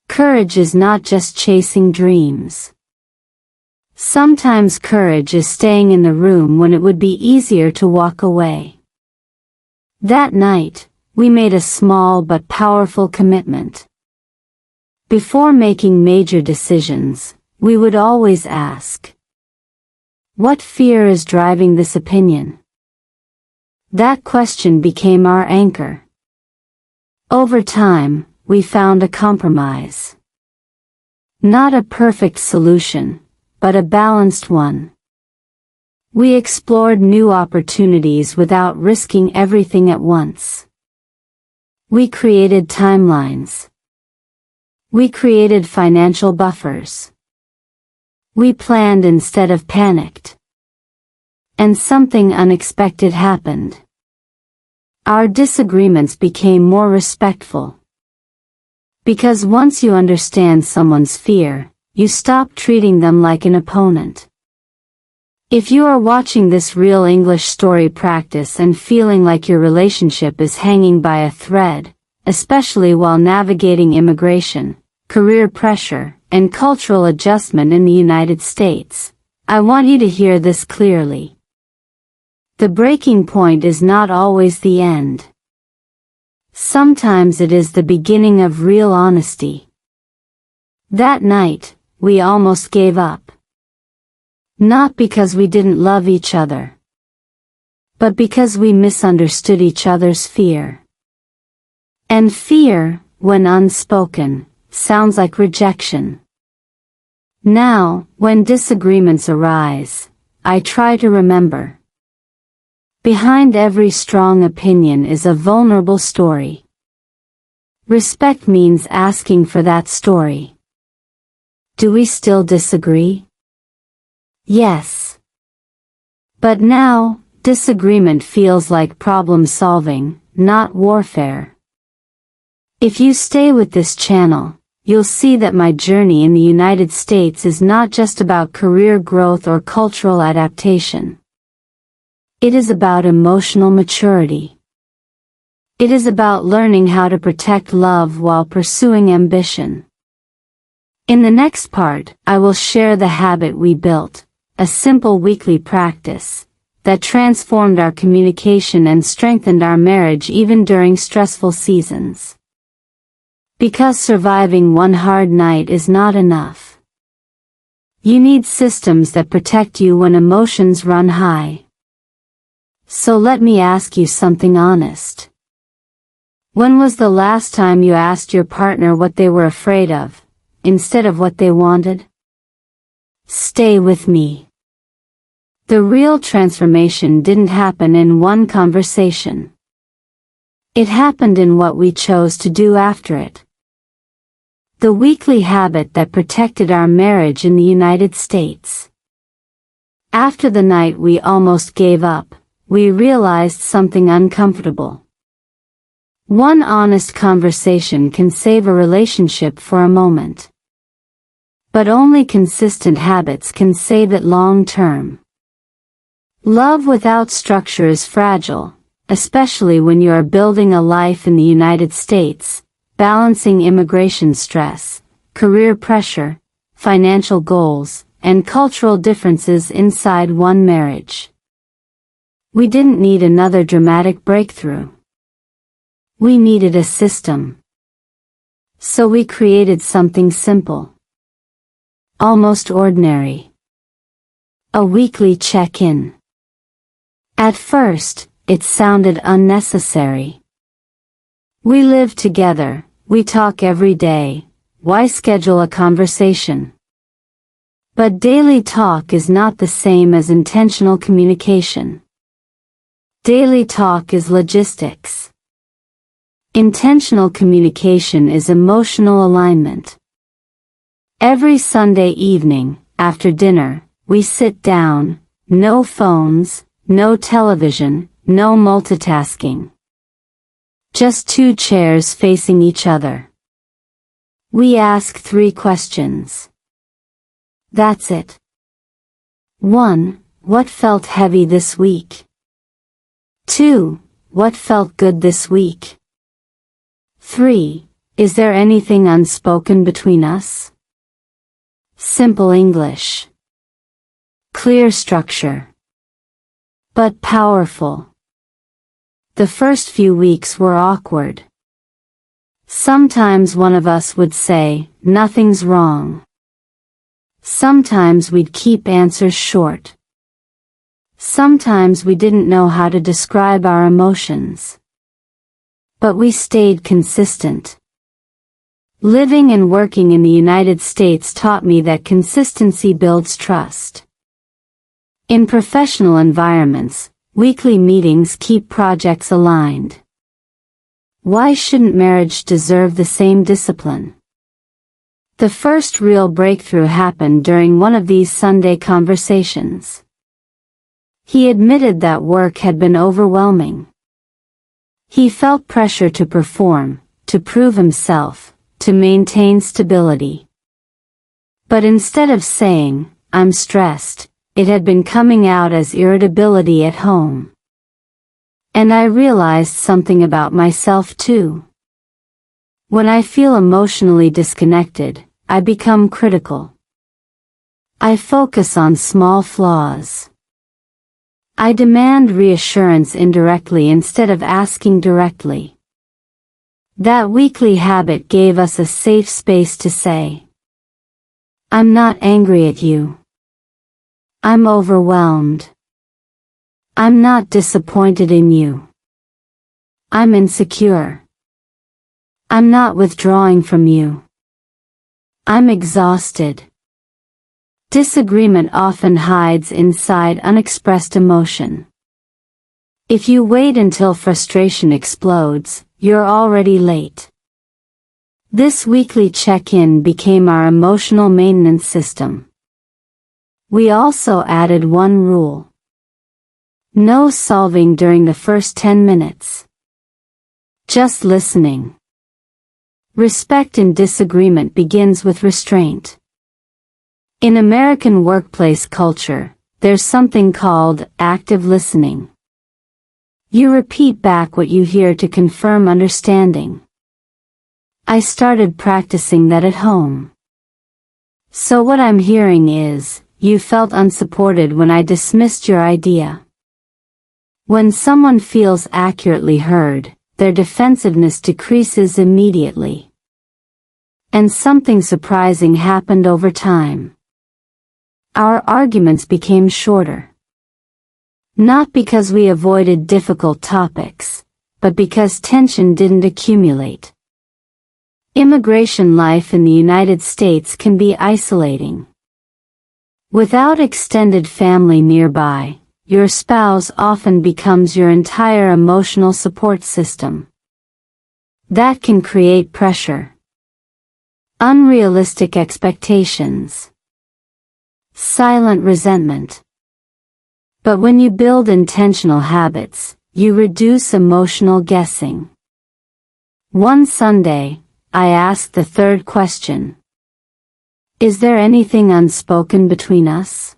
Speaker 1: Courage is not just chasing dreams. Sometimes courage is staying in the room when it would be easier to walk away. That night, we made a small but powerful commitment. Before making major decisions, we would always ask, what fear is driving this opinion? That question became our anchor. Over time, we found a compromise. Not a perfect solution, but a balanced one. We explored new opportunities without risking everything at once. We created timelines. We created financial buffers. We planned instead of panicked. And something unexpected happened. Our disagreements became more respectful. Because once you understand someone's fear, you stop treating them like an opponent. If you are watching this real English story practice and feeling like your relationship is hanging by a thread, especially while navigating immigration, career pressure, and cultural adjustment in the United States, I want you to hear this clearly. The breaking point is not always the end. Sometimes it is the beginning of real honesty. That night, we almost gave up. Not because we didn't love each other, but because we misunderstood each other's fear. And fear, when unspoken, sounds like rejection. Now, when disagreements arise, I try to remember. Behind every strong opinion is a vulnerable story. Respect means asking for that story. Do we still disagree? Yes. But now, disagreement feels like problem solving, not warfare. If you stay with this channel, you'll see that my journey in the United States is not just about career growth or cultural adaptation. It is about emotional maturity. It is about learning how to protect love while pursuing ambition. In the next part, I will share the habit we built, a simple weekly practice, that transformed our communication and strengthened our marriage even during stressful seasons. Because surviving one hard night is not enough. You need systems that protect you when emotions run high. So let me ask you something honest. When was the last time you asked your partner what they were afraid of, instead of what they wanted? Stay with me. The real transformation didn't happen in one conversation. It happened in what we chose to do after it. The weekly habit that protected our marriage in the United States. After the night we almost gave up, we realized something uncomfortable. One honest conversation can save a relationship for a moment. But only consistent habits can save it long term. Love without structure is fragile, especially when you are building a life in the United States, balancing immigration stress, career pressure, financial goals, and cultural differences inside one marriage. We didn't need another dramatic breakthrough. We needed a system. So we created something simple. Almost ordinary. A weekly check-in. At first, it sounded unnecessary. We live together, we talk every day, why schedule a conversation? But daily talk is not the same as intentional communication. Daily talk is logistics. Intentional communication is emotional alignment. Every Sunday evening, after dinner, we sit down, no phones, no television, no multitasking. Just two chairs facing each other. We ask 3 questions. That's it. 1. What felt heavy this week? 2. What felt good this week? 3. Is there anything unspoken between us? Simple English. Clear structure. But powerful. The first few weeks were awkward. Sometimes one of us would say, "Nothing's wrong." Sometimes we'd keep answers short. Sometimes we didn't know how to describe our emotions. But we stayed consistent. Living and working in the United States taught me that consistency builds trust. In professional environments, weekly meetings keep projects aligned. Why shouldn't marriage deserve the same discipline? The first real breakthrough happened during one of these Sunday conversations. He admitted that work had been overwhelming. He felt pressure to perform, to prove himself, to maintain stability. But instead of saying, "I'm stressed," it had been coming out as irritability at home. And I realized something about myself too. When I feel emotionally disconnected, I become critical. I focus on small flaws. I demand reassurance indirectly instead of asking directly. That weekly habit gave us a safe space to say, "I'm not angry at you. I'm overwhelmed. I'm not disappointed in you. I'm insecure. I'm not withdrawing from you. I'm exhausted." Disagreement often hides inside unexpressed emotion. If you wait until frustration explodes, you're already late. This weekly check-in became our emotional maintenance system. We also added one rule. No solving during the first 10 minutes. Just listening. Respect in disagreement begins with restraint. In American workplace culture, there's something called active listening. You repeat back what you hear to confirm understanding. I started practicing that at home. So what I'm hearing is, "You felt unsupported when I dismissed your idea." When someone feels accurately heard, their defensiveness decreases immediately. And something surprising happened over time. Our arguments became shorter. Not because we avoided difficult topics, but because tension didn't accumulate. Immigration life in the United States can be isolating. Without extended family nearby, your spouse often becomes your entire emotional support system. That can create pressure. Unrealistic expectations. Silent resentment. But when you build intentional habits, you reduce emotional guessing. One Sunday, I asked the third question. "Is there anything unspoken between us?"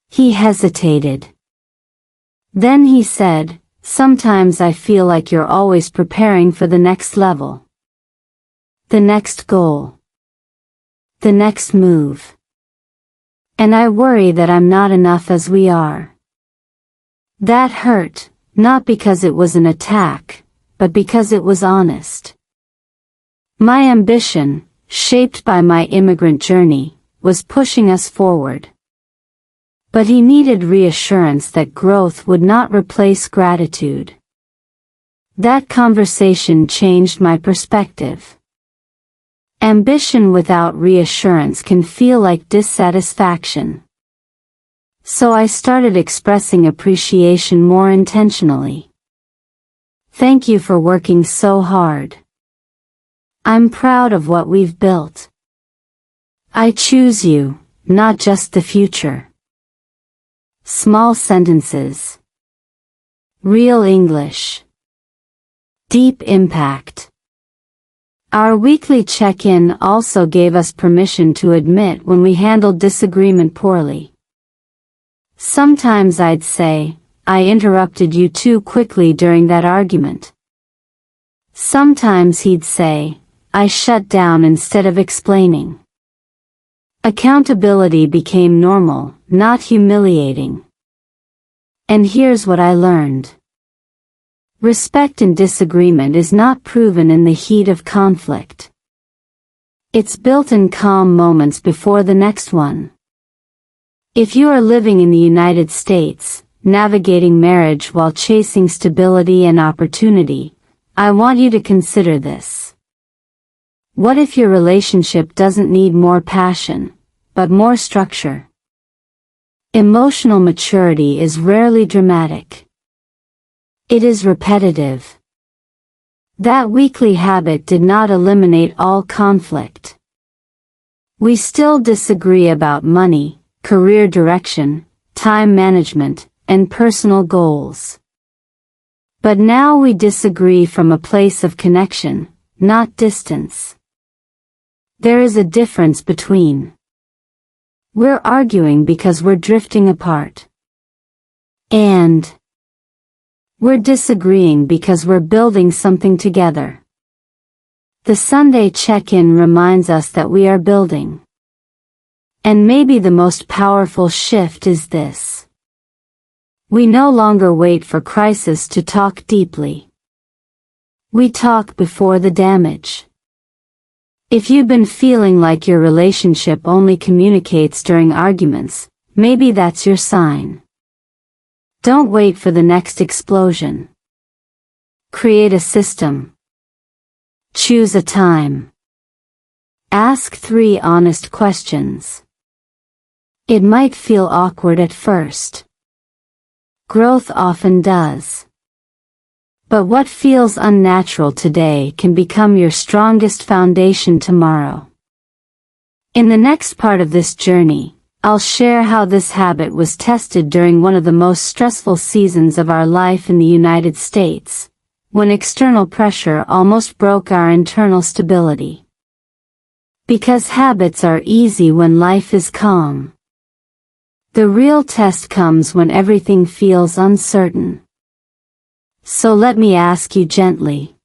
Speaker 1: He hesitated. Then he said, "Sometimes I feel like you're always preparing for the next level. The next goal. The next move. And I worry that I'm not enough as we are." That hurt, not because it was an attack, but because it was honest. My ambition, shaped by my immigrant journey, was pushing us forward. But he needed reassurance that growth would not replace gratitude. That conversation changed my perspective. Ambition without reassurance can feel like dissatisfaction. So I started expressing appreciation more intentionally. "Thank you for working so hard. I'm proud of what we've built. I choose you, not just the future." Small sentences. Real English. Deep impact. Our weekly check-in also gave us permission to admit when we handled disagreement poorly. Sometimes I'd say, "I interrupted you too quickly during that argument." Sometimes he'd say, "I shut down instead of explaining." Accountability became normal, not humiliating. And here's what I learned. Respect in disagreement is not proven in the heat of conflict. It's built in calm moments before the next one. If you are living in the United States, navigating marriage while chasing stability and opportunity, I want you to consider this. What if your relationship doesn't need more passion, but more structure? Emotional maturity is rarely dramatic. It is repetitive. That weekly habit did not eliminate all conflict. We still disagree about money, career direction, time management, and personal goals. But now we disagree from a place of connection, not distance. There is a difference between we're arguing because we're drifting apart, and we're disagreeing because we're building something together. The Sunday check-in reminds us that we are building. And maybe the most powerful shift is this. We no longer wait for crisis to talk deeply. We talk before the damage. If you've been feeling like your relationship only communicates during arguments, maybe that's your sign. Don't wait for the next explosion. Create a system. Choose a time. Ask 3 honest questions. It might feel awkward at first. Growth often does. But what feels unnatural today can become your strongest foundation tomorrow. In the next part of this journey, I'll share how this habit was tested during one of the most stressful seasons of our life in the United States, when external pressure almost broke our internal stability. Because habits are easy when life is calm. The real test comes when everything feels uncertain. So let me ask you gently.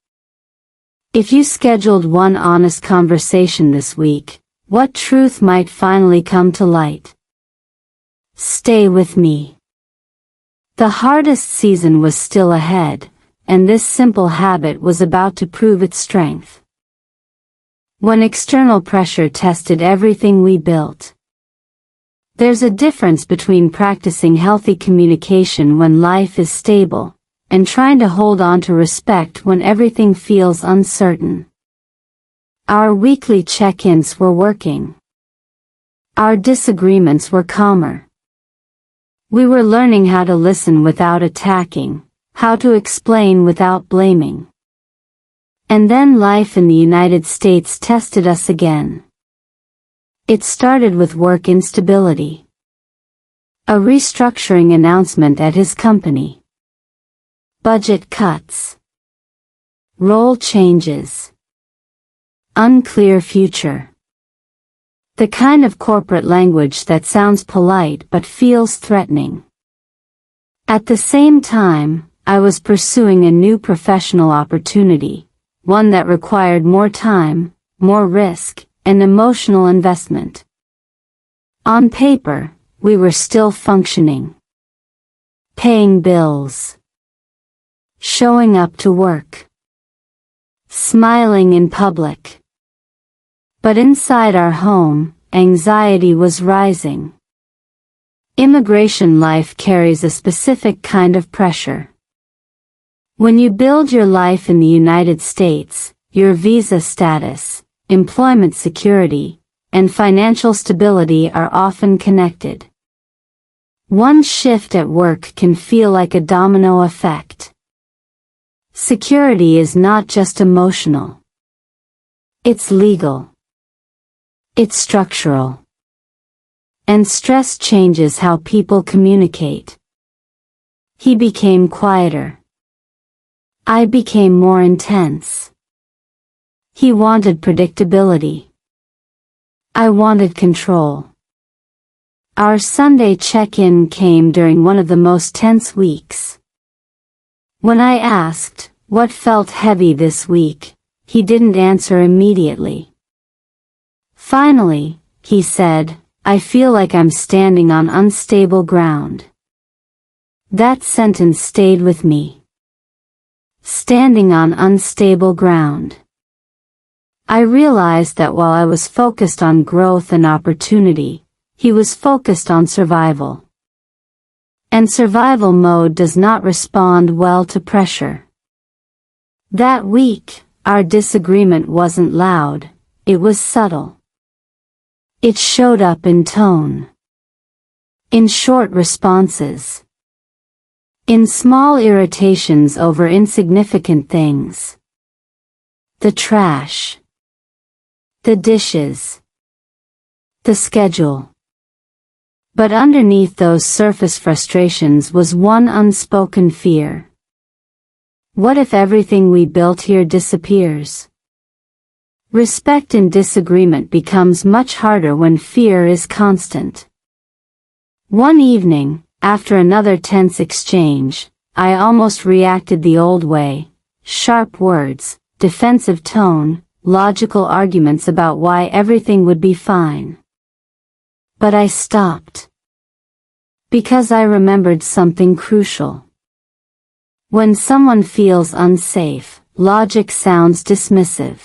Speaker 1: If you scheduled one honest conversation this week, what truth might finally come to light? Stay with me. The hardest season was still ahead, and this simple habit was about to prove its strength. When external pressure tested everything we built. There's a difference between practicing healthy communication when life is stable, and trying to hold on to respect when everything feels uncertain. Our weekly check-ins were working. Our disagreements were calmer. We were learning how to listen without attacking, how to explain without blaming. And then life in the United States tested us again. It started with work instability. A restructuring announcement at his company. Budget cuts. Role changes. Unclear future. The kind of corporate language that sounds polite but feels threatening. At the same time, I was pursuing a new professional opportunity, one that required more time, more risk, and emotional investment. On paper, we were still functioning. Paying bills. Showing up to work. Smiling in public. But inside our home, anxiety was rising. Immigration life carries a specific kind of pressure. When you build your life in the United States, your visa status, employment security, and financial stability are often connected. One shift at work can feel like a domino effect. Security is not just emotional. It's legal. It's structural. And stress changes how people communicate. He became quieter. I became more intense. He wanted predictability. I wanted control. Our Sunday check-in came during one of the most tense weeks. When I asked, what felt heavy this week, he didn't answer immediately. Finally, he said, I feel like I'm standing on unstable ground. That sentence stayed with me. standing on unstable ground. I realized that while I was focused on growth and opportunity, he was focused on survival. And survival mode does not respond well to pressure. That week, our disagreement wasn't loud, it was subtle. It showed up in tone. In short responses. In small irritations over insignificant things. The trash. The dishes. The schedule. But underneath those surface frustrations was one unspoken fear. What if everything we built here disappears? Respect in disagreement becomes much harder when fear is constant. One evening, after another tense exchange, I almost reacted the old way. Sharp words, defensive tone, logical arguments about why everything would be fine. But I stopped. Because I remembered something crucial. When someone feels unsafe, logic sounds dismissive.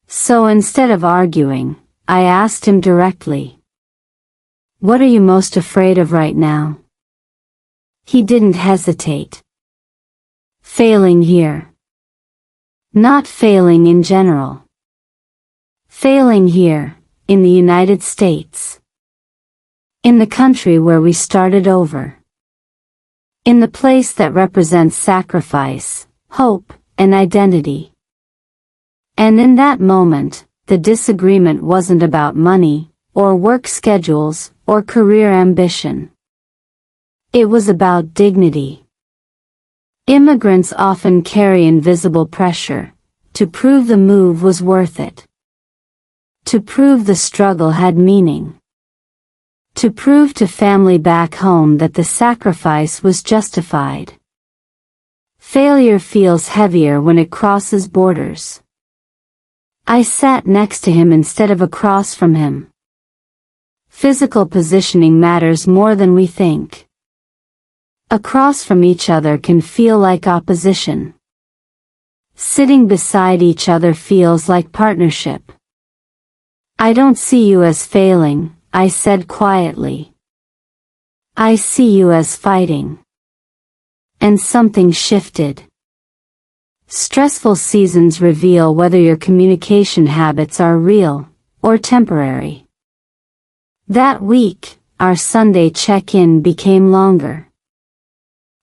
Speaker 1: So instead of arguing, I asked him directly. What are you most afraid of right now? He didn't hesitate. Failing here. Not failing in general. Failing here, in the United States. In the country where we started over. In the place that represents sacrifice, hope, and identity. And in that moment, the disagreement wasn't about money, or work schedules, or career ambition. It was about dignity. Immigrants often carry invisible pressure, to prove the move was worth it. To prove the struggle had meaning. To prove to family back home that the sacrifice was justified. Failure feels heavier when it crosses borders. I sat next to him instead of across from him. Physical positioning matters more than we think. Across from each other can feel like opposition. Sitting beside each other feels like partnership. I don't see you as failing, I said quietly. I see you as fighting. And something shifted. Stressful seasons reveal whether your communication habits are real, or temporary. That week, our Sunday check-in became longer.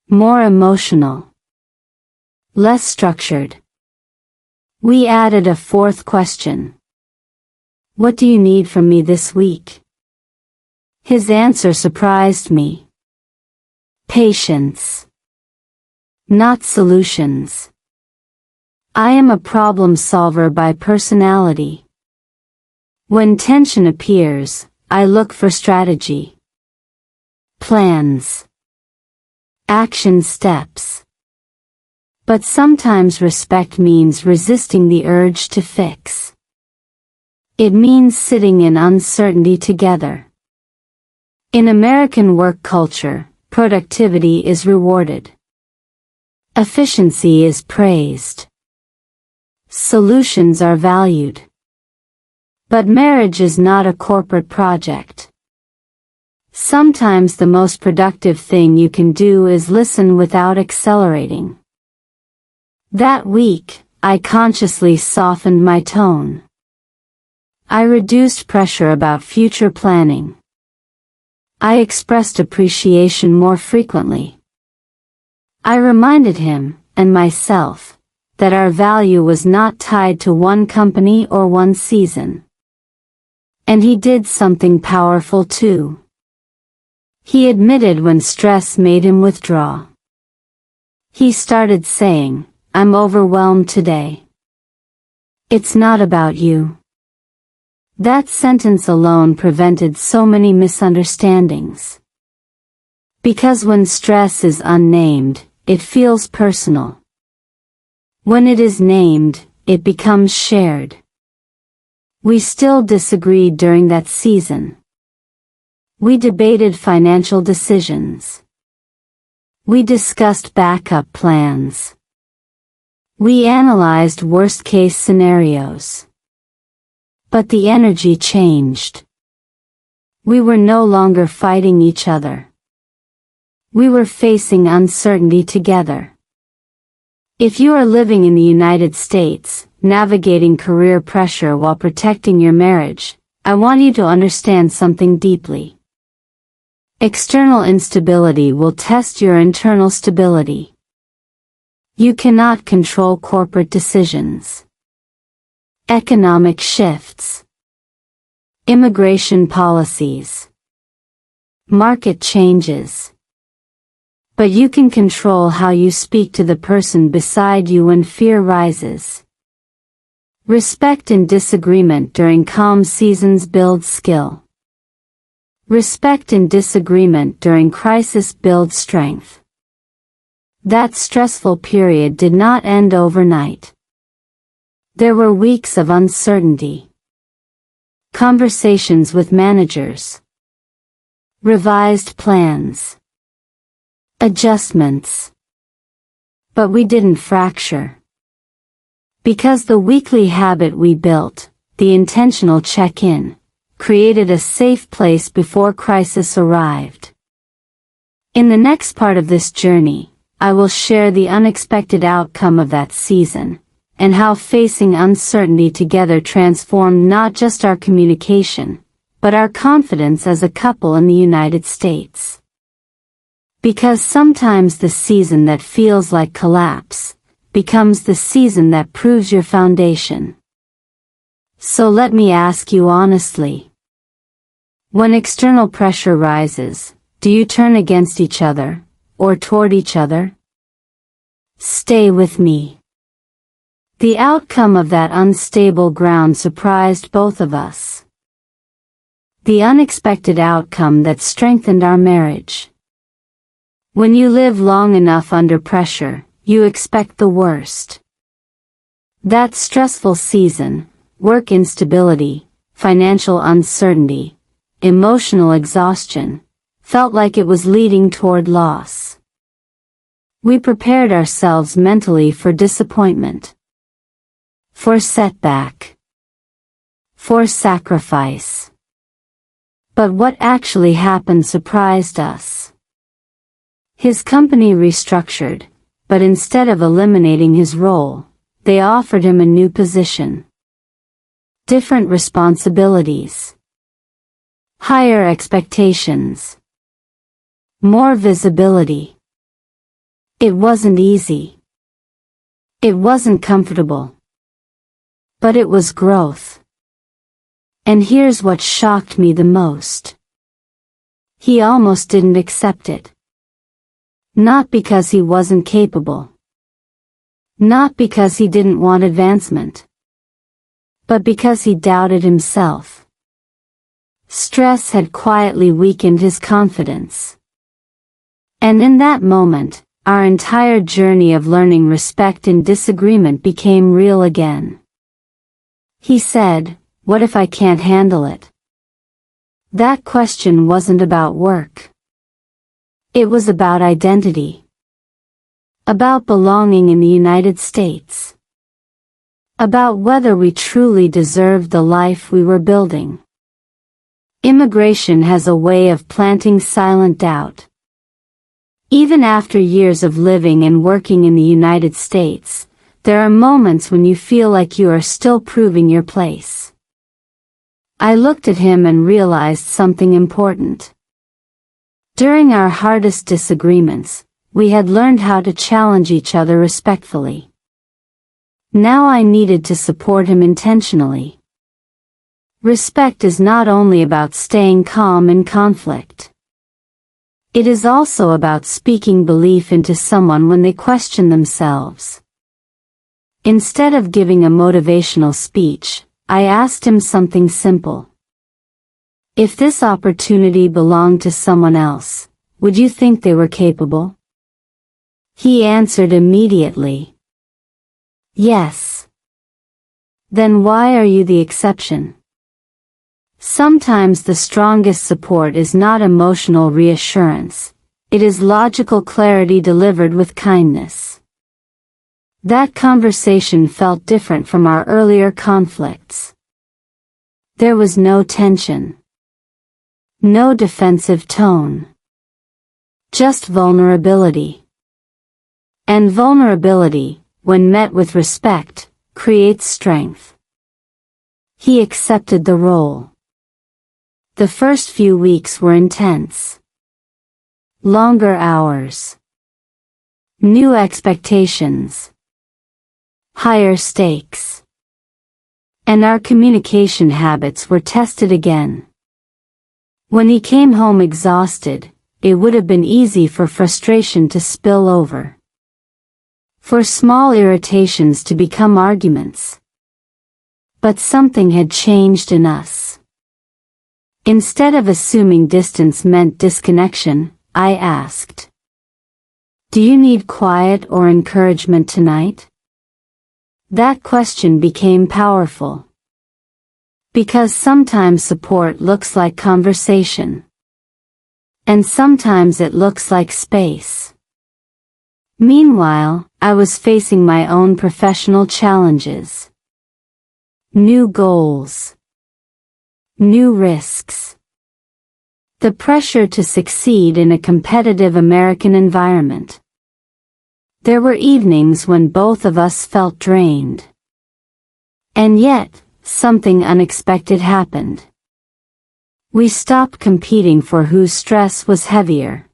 Speaker 1: More emotional. Less structured. We added a fourth question. What do you need from me this week? His answer surprised me. Patience. Not solutions. I am a problem solver by personality. When tension appears, I look for strategy. Plans. Action steps. But sometimes respect means resisting the urge to fix. It means sitting in uncertainty together. In American work culture, productivity is rewarded. Efficiency is praised. Solutions are valued. But marriage is not a corporate project. Sometimes the most productive thing you can do is listen without accelerating. That week, I consciously softened my tone. I reduced pressure about future planning. I expressed appreciation more frequently. I reminded him, and myself, that our value was not tied to one company or one season. And he did something powerful too. He admitted when stress made him withdraw. He started saying, I'm overwhelmed today. It's not about you. That sentence alone prevented so many misunderstandings. Because when stress is unnamed, it feels personal. When it is named, it becomes shared. We still disagreed during that season. We debated financial decisions. We discussed backup plans. We analyzed worst-case scenarios. But the energy changed. We were no longer fighting each other. We were facing uncertainty together. If you are living in the United States, navigating career pressure while protecting your marriage, I want you to understand something deeply. External instability will test your internal stability. You cannot control corporate decisions, economic shifts, immigration policies, market changes. But you can control how you speak to the person beside you when fear rises. Respect and disagreement during calm seasons builds skill. Respect and disagreement during crisis builds strength. That stressful period did not end overnight. There were weeks of uncertainty. Conversations with managers. Revised plans. Adjustments. But we didn't fracture. Because the weekly habit we built, the intentional check-in, created a safe place before crisis arrived. In the next part of this journey, I will share the unexpected outcome of that season, and how facing uncertainty together transformed not just our communication, but our confidence as a couple in the United States. Because sometimes the season that feels like collapse becomes the season that proves your foundation. So let me ask you honestly. When external pressure rises, do you turn against each other, or toward each other? Stay with me. The outcome of that unstable ground surprised both of us. The unexpected outcome that strengthened our marriage. When you live long enough under pressure, you expect the worst. That stressful season, work instability, financial uncertainty, emotional exhaustion, felt like it was leading toward loss. We prepared ourselves mentally for disappointment, for setback, for sacrifice. But what actually happened surprised us. His company restructured, but instead of eliminating his role, they offered him a new position. Different responsibilities. Higher expectations. More visibility. It wasn't easy. It wasn't comfortable. But it was growth. And here's what shocked me the most. He almost didn't accept it. Not because he wasn't capable. Not because he didn't want advancement. But because he doubted himself. Stress had quietly weakened his confidence. And in that moment, our entire journey of learning respect and disagreement became real again. He said, "What if I can't handle it?" That question wasn't about work. It was about identity. About belonging in the United States. About whether we truly deserved the life we were building. Immigration has a way of planting silent doubt. Even after years of living and working in the United States, there are moments when you feel like you are still proving your place. I looked at him and realized something important. During our hardest disagreements, we had learned how to challenge each other respectfully. Now I needed to support him intentionally. Respect is not only about staying calm in conflict. It is also about speaking belief into someone when they question themselves. Instead of giving a motivational speech, I asked him something simple. If this opportunity belonged to someone else, would you think they were capable? He answered immediately. Yes. Then why are you the exception? Sometimes the strongest support is not emotional reassurance, it is logical clarity delivered with kindness. That conversation felt different from our earlier conflicts. There was no tension. No defensive tone. Just vulnerability. And vulnerability, when met with respect, creates strength. He accepted the role. The first few weeks were intense. Longer hours. New expectations. Higher stakes. And our communication habits were tested again. When he came home exhausted, it would have been easy for frustration to spill over. For small irritations to become arguments. But something had changed in us. Instead of assuming distance meant disconnection, I asked, "Do you need quiet or encouragement tonight?" That question became powerful. Because sometimes support looks like conversation. And sometimes it looks like space. Meanwhile, I was facing my own professional challenges. New goals. New risks. The pressure to succeed in a competitive American environment. There were evenings when both of us felt drained. And yet, something unexpected happened. We stopped competing for whose stress was heavier.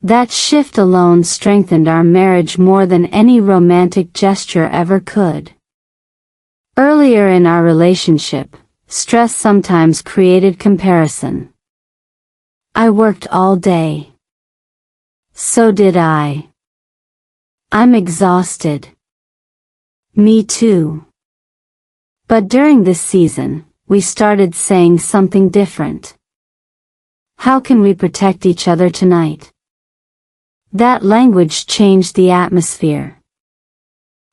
Speaker 1: That shift alone strengthened our marriage more than any romantic gesture ever could. Earlier in our relationship, stress sometimes created comparison. I worked all day. So did I. I'm exhausted. Me too. But during this season, we started saying something different. How can we protect each other tonight? That language changed the atmosphere.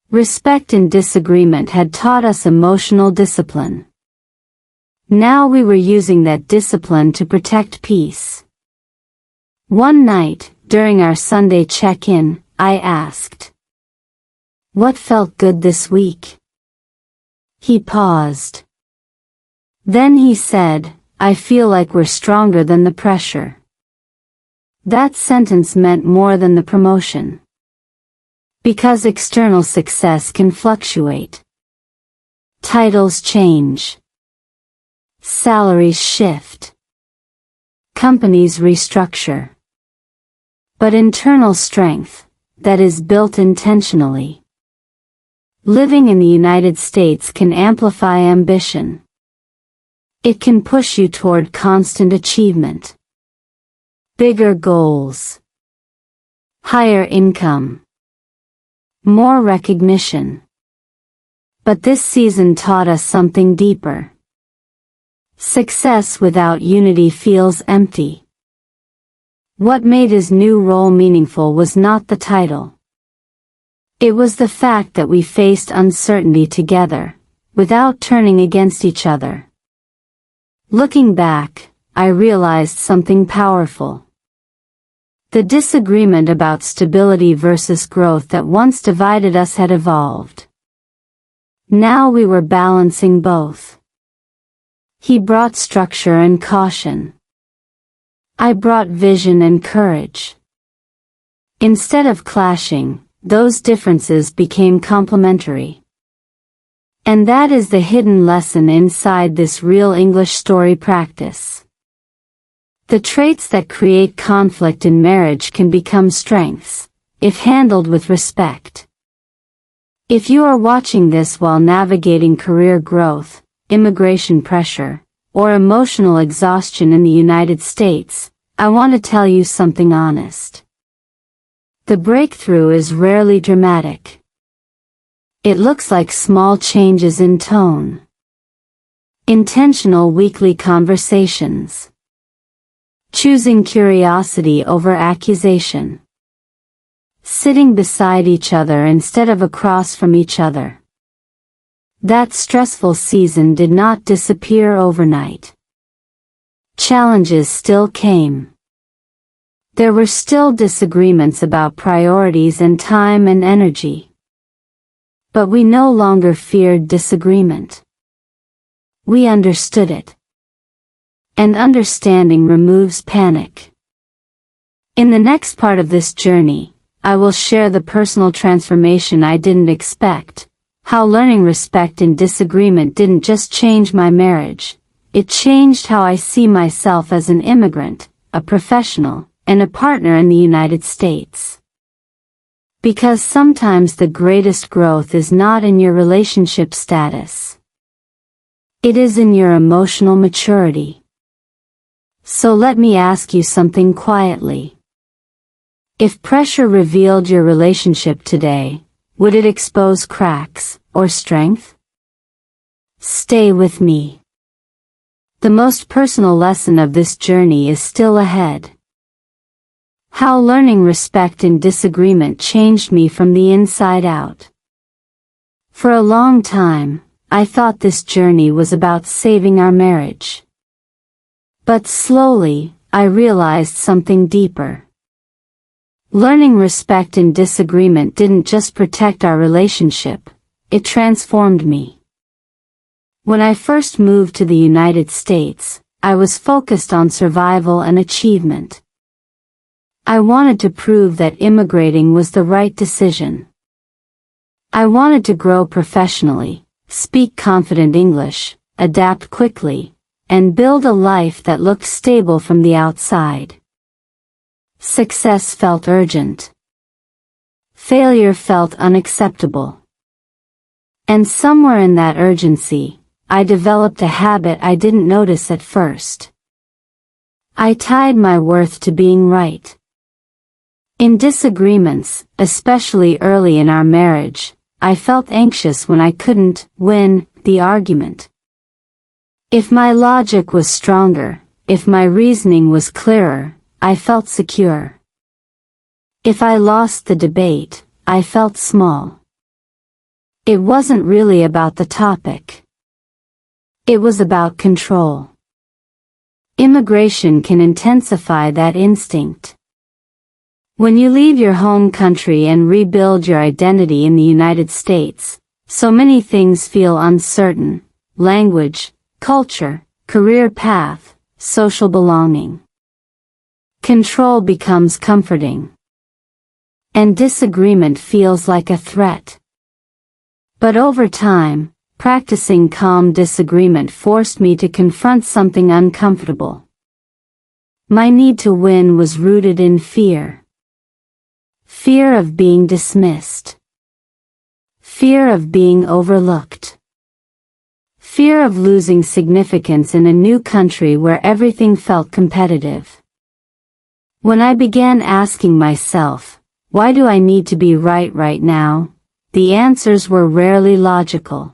Speaker 1: Respect and disagreement had taught us emotional discipline. Now we were using that discipline to protect peace. One night, during our Sunday check-in, I asked, "What felt good this week?" He paused. Then he said, "I feel like we're stronger than the pressure." That sentence meant more than the promotion. Because external success can fluctuate. Titles change. Salaries shift. Companies restructure. But internal strength, that is built intentionally. Living in the United States can amplify ambition. It can push you toward constant achievement. Bigger goals. Higher income. More recognition. But this season taught us something deeper. Success without unity feels empty. What made his new role meaningful was not the title. It was the fact that we faced uncertainty together, without turning against each other. Looking back, I realized something powerful. The disagreement about stability versus growth that once divided us had evolved. Now we were balancing both. He brought structure and caution. I brought vision and courage. Instead of clashing, those differences became complementary. And that is the hidden lesson inside this real English story practice. The traits that create conflict in marriage can become strengths, if handled with respect. If you are watching this while navigating career growth, immigration pressure, or emotional exhaustion in the United States, I want to tell you something honest. The breakthrough is rarely dramatic. It looks like small changes in tone. Intentional weekly conversations. Choosing curiosity over accusation. Sitting beside each other instead of across from each other. That stressful season did not disappear overnight. Challenges still came. There were still disagreements about priorities and time and energy. But we no longer feared disagreement. We understood it. And understanding removes panic. In the next part of this journey, I will share the personal transformation I didn't expect, how learning respect in disagreement didn't just change my marriage, it changed how I see myself as an immigrant, a professional, and a partner in the United States. Because sometimes the greatest growth is not in your relationship status. It is in your emotional maturity. So let me ask you something quietly. If pressure revealed your relationship today, would it expose cracks or strength? Stay with me. The most personal lesson of this journey is still ahead. How learning respect in disagreement changed me from the inside out. For a long time, I thought this journey was about saving our marriage. But slowly, I realized something deeper. Learning respect in disagreement didn't just protect our relationship, it transformed me. When I first moved to the United States, I was focused on survival and achievement. I wanted to prove that immigrating was the right decision. I wanted to grow professionally, speak confident English, adapt quickly, and build a life that looked stable from the outside. Success felt urgent. Failure felt unacceptable. And somewhere in that urgency, I developed a habit I didn't notice at first. I tied my worth to being right. In disagreements, especially early in our marriage, I felt anxious when I couldn't win the argument. If my logic was stronger, if my reasoning was clearer, I felt secure. If I lost the debate, I felt small. It wasn't really about the topic. It was about control. Immigration can intensify that instinct. When you leave your home country and rebuild your identity in the United States, so many things feel uncertain: language, culture, career path, social belonging. Control becomes comforting. And disagreement feels like a threat. But over time, practicing calm disagreement forced me to confront something uncomfortable. My need to win was rooted in fear. Fear of being dismissed. Fear of being overlooked. Fear of losing significance in a new country where everything felt competitive. When I began asking myself, why do I need to be right now? The answers were rarely logical.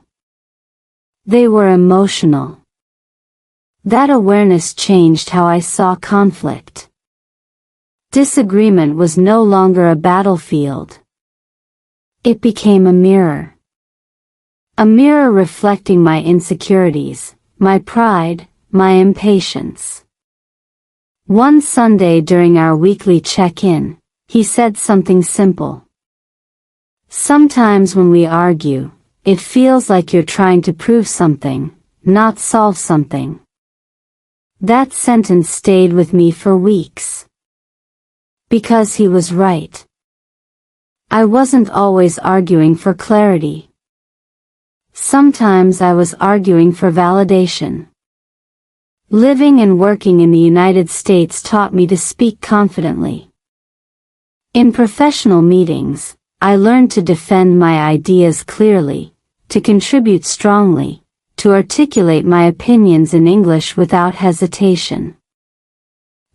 Speaker 1: They were emotional. That awareness changed how I saw conflict. Disagreement was no longer a battlefield. It became a mirror. A mirror reflecting my insecurities, my pride, my impatience. One Sunday during our weekly check-in, he said something simple. Sometimes when we argue, it feels like you're trying to prove something, not solve something. That sentence stayed with me for weeks. Because he was right. I wasn't always arguing for clarity. Sometimes I was arguing for validation. Living and working in the United States taught me to speak confidently. In professional meetings, I learned to defend my ideas clearly, to contribute strongly, to articulate my opinions in English without hesitation.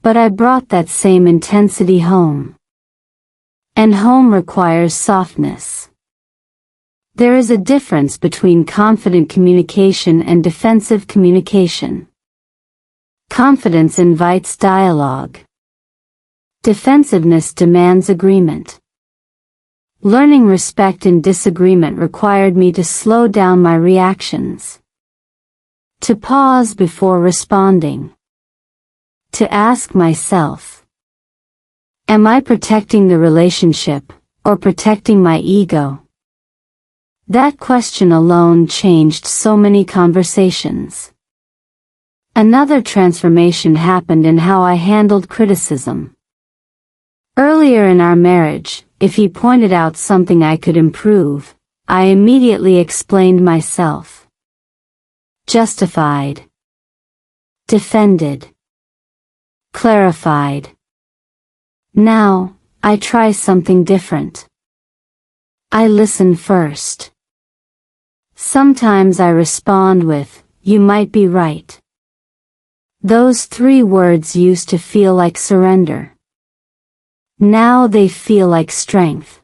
Speaker 1: But I brought that same intensity home. And home requires softness. There is a difference between confident communication and defensive communication. Confidence invites dialogue. Defensiveness demands agreement. Learning respect in disagreement required me to slow down my reactions. To pause before responding. To ask myself, am I protecting the relationship, or protecting my ego? That question alone changed so many conversations. Another transformation happened in how I handled criticism. Earlier in our marriage, if he pointed out something I could improve, I immediately explained myself. Justified. Defended. Clarified. Now, I try something different. I listen first. Sometimes I respond with, "You might be right." Those 3 words used to feel like surrender. Now they feel like strength.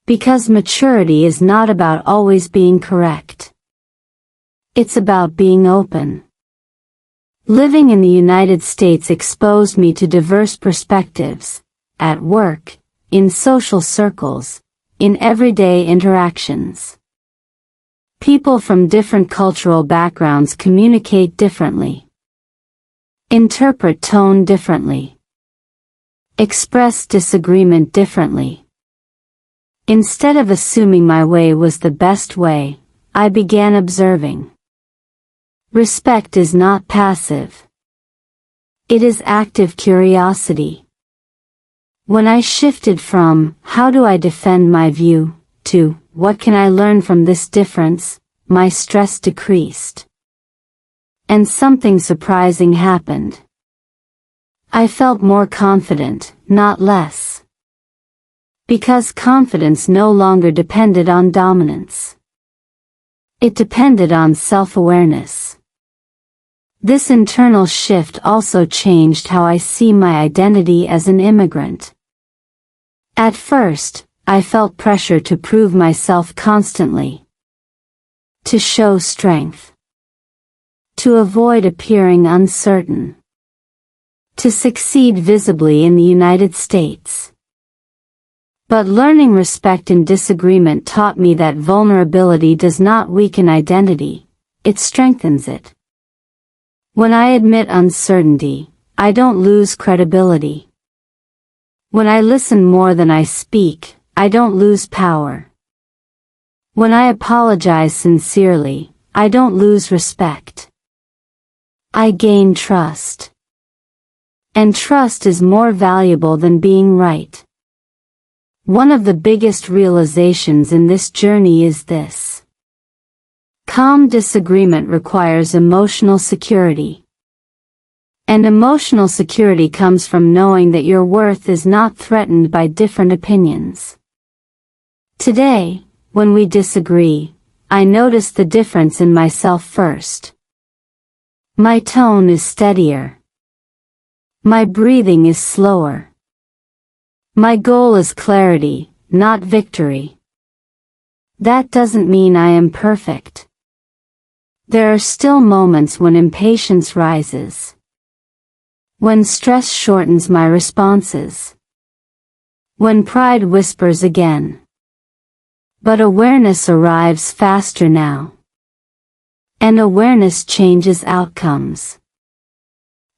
Speaker 1: Because maturity is not about always being correct. It's about being open. Living in the United States exposed me to diverse perspectives, at work, in social circles, in everyday interactions. People from different cultural backgrounds communicate differently, interpret tone differently, express disagreement differently. Instead of assuming my way was the best way, I began observing. Respect is not passive. It is active curiosity. When I shifted from, "How do I defend my view?" to, "What can I learn from this difference?" my stress decreased. And something surprising happened. I felt more confident, not less. Because confidence no longer depended on dominance. It depended on self-awareness. This internal shift also changed how I see my identity as an immigrant. At first, I felt pressure to prove myself constantly. To show strength. To avoid appearing uncertain. To succeed visibly in the United States. But learning respect and disagreement taught me that vulnerability does not weaken identity, it strengthens it. When I admit uncertainty, I don't lose credibility. When I listen more than I speak, I don't lose power. When I apologize sincerely, I don't lose respect. I gain trust. And trust is more valuable than being right. One of the biggest realizations in this journey is this. Calm disagreement requires emotional security. And emotional security comes from knowing that your worth is not threatened by different opinions. Today, when we disagree, I notice the difference in myself first. My tone is steadier. My breathing is slower. My goal is clarity, not victory. That doesn't mean I am perfect. There are still moments when impatience rises. When stress shortens my responses. When pride whispers again. But awareness arrives faster now. And awareness changes outcomes.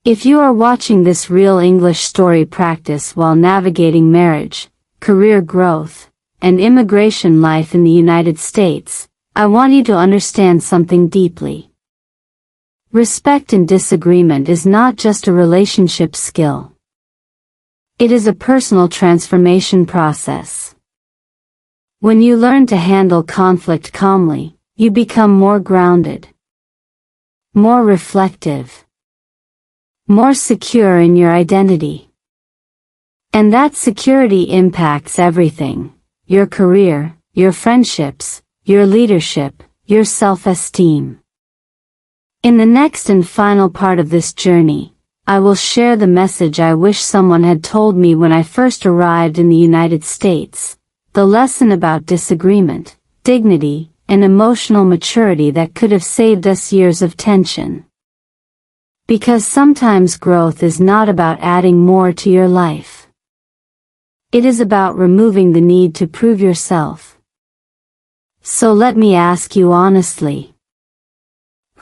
Speaker 1: If you are watching this real English story practice while navigating marriage, career growth, and immigration life in the United States, I want you to understand something deeply. Respect and disagreement is not just a relationship skill. It is a personal transformation process. When you learn to handle conflict calmly, you become more grounded, more reflective, more secure in your identity. And that security impacts everything: your career, your friendships, your leadership, your self-esteem. In the next and final part of this journey, I will share the message I wish someone had told me when I first arrived in the United States, the lesson about disagreement, dignity, and emotional maturity that could have saved us years of tension. Because sometimes growth is not about adding more to your life. It is about removing the need to prove yourself. So let me ask you honestly.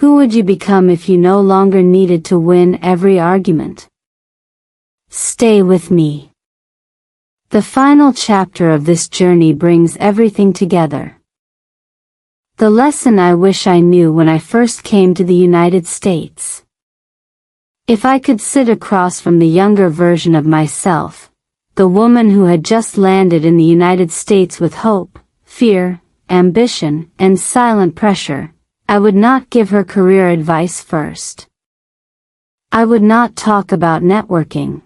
Speaker 1: Who would you become if you no longer needed to win every argument? Stay with me. The final chapter of this journey brings everything together. The lesson I wish I knew when I first came to the United States. If I could sit across from the younger version of myself, the woman who had just landed in the United States with hope, fear, ambition, and silent pressure, I would not give her career advice first. I would not talk about networking,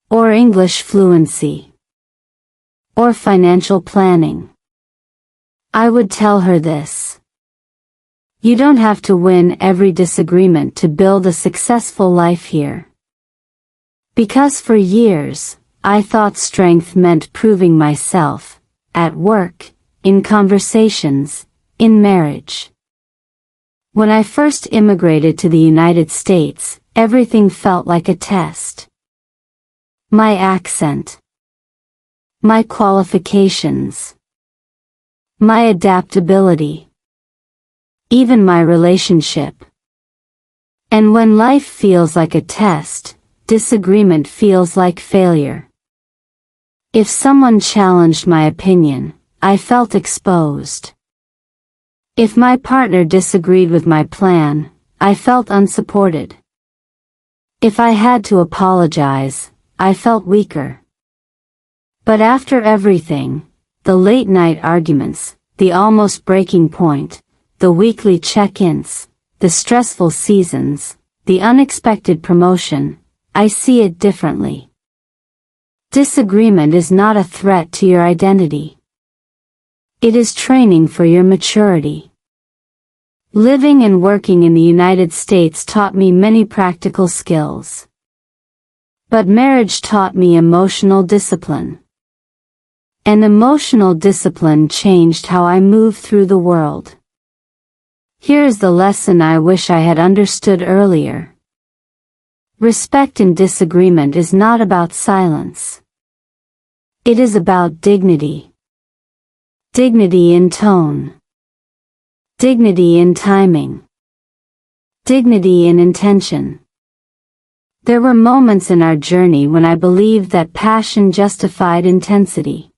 Speaker 1: or English fluency, or financial planning. I would tell her this. You don't have to win every disagreement to build a successful life here. Because for years, I thought strength meant proving myself, at work, in conversations, in marriage. When I first immigrated to the United States, everything felt like a test. My accent, my qualifications, my adaptability, even my relationship. And when life feels like a test, disagreement feels like failure. If someone challenged my opinion, I felt exposed. If my partner disagreed with my plan, I felt unsupported. If I had to apologize, I felt weaker. But after everything, the late-night arguments, the almost breaking point, the weekly check-ins, the stressful seasons, the unexpected promotion, I see it differently. Disagreement is not a threat to your identity. It is training for your maturity. Living and working in the United States taught me many practical skills. But marriage taught me emotional discipline. And emotional discipline changed how I move through the world. Here is the lesson I wish I had understood earlier. Respect in disagreement is not about silence. It is about dignity. Dignity in tone. Dignity in timing. Dignity in intention. There were moments in our journey when I believed that passion justified intensity.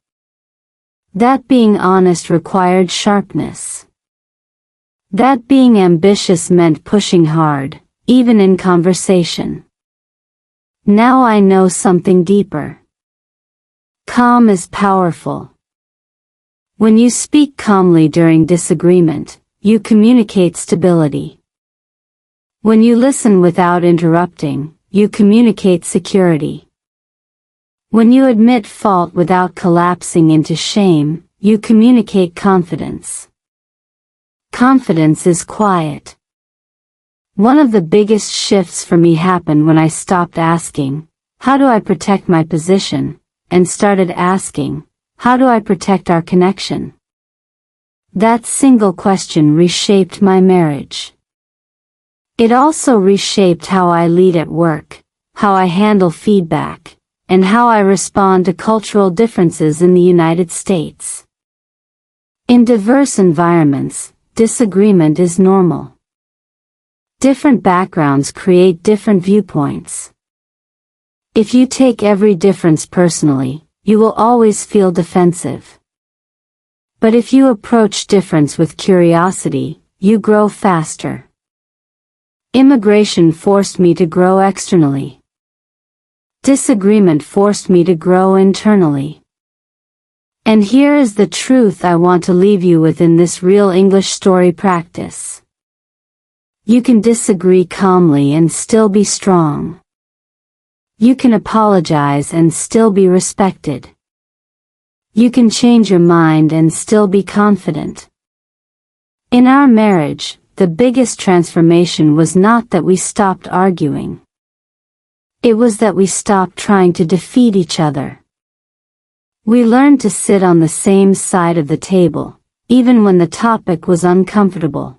Speaker 1: That being honest required sharpness. That being ambitious meant pushing hard, even in conversation. Now I know something deeper. Calm is powerful. When you speak calmly during disagreement, you communicate stability. When you listen without interrupting, you communicate security. When you admit fault without collapsing into shame, you communicate confidence. Confidence is quiet. One of the biggest shifts for me happened when I stopped asking, how do I protect my position, and started asking, how do I protect our connection? That single question reshaped my marriage. It also reshaped how I lead at work, how I handle feedback, and how I respond to cultural differences in the United States. In diverse environments, disagreement is normal. Different backgrounds create different viewpoints. If you take every difference personally, you will always feel defensive. But if you approach difference with curiosity, you grow faster. Immigration forced me to grow externally. Disagreement forced me to grow internally. And here is the truth I want to leave you with in this real English story practice. You can disagree calmly and still be strong. You can apologize and still be respected. You can change your mind and still be confident. In our marriage, the biggest transformation was not that we stopped arguing. It was that we stopped trying to defeat each other. We learned to sit on the same side of the table, even when the topic was uncomfortable.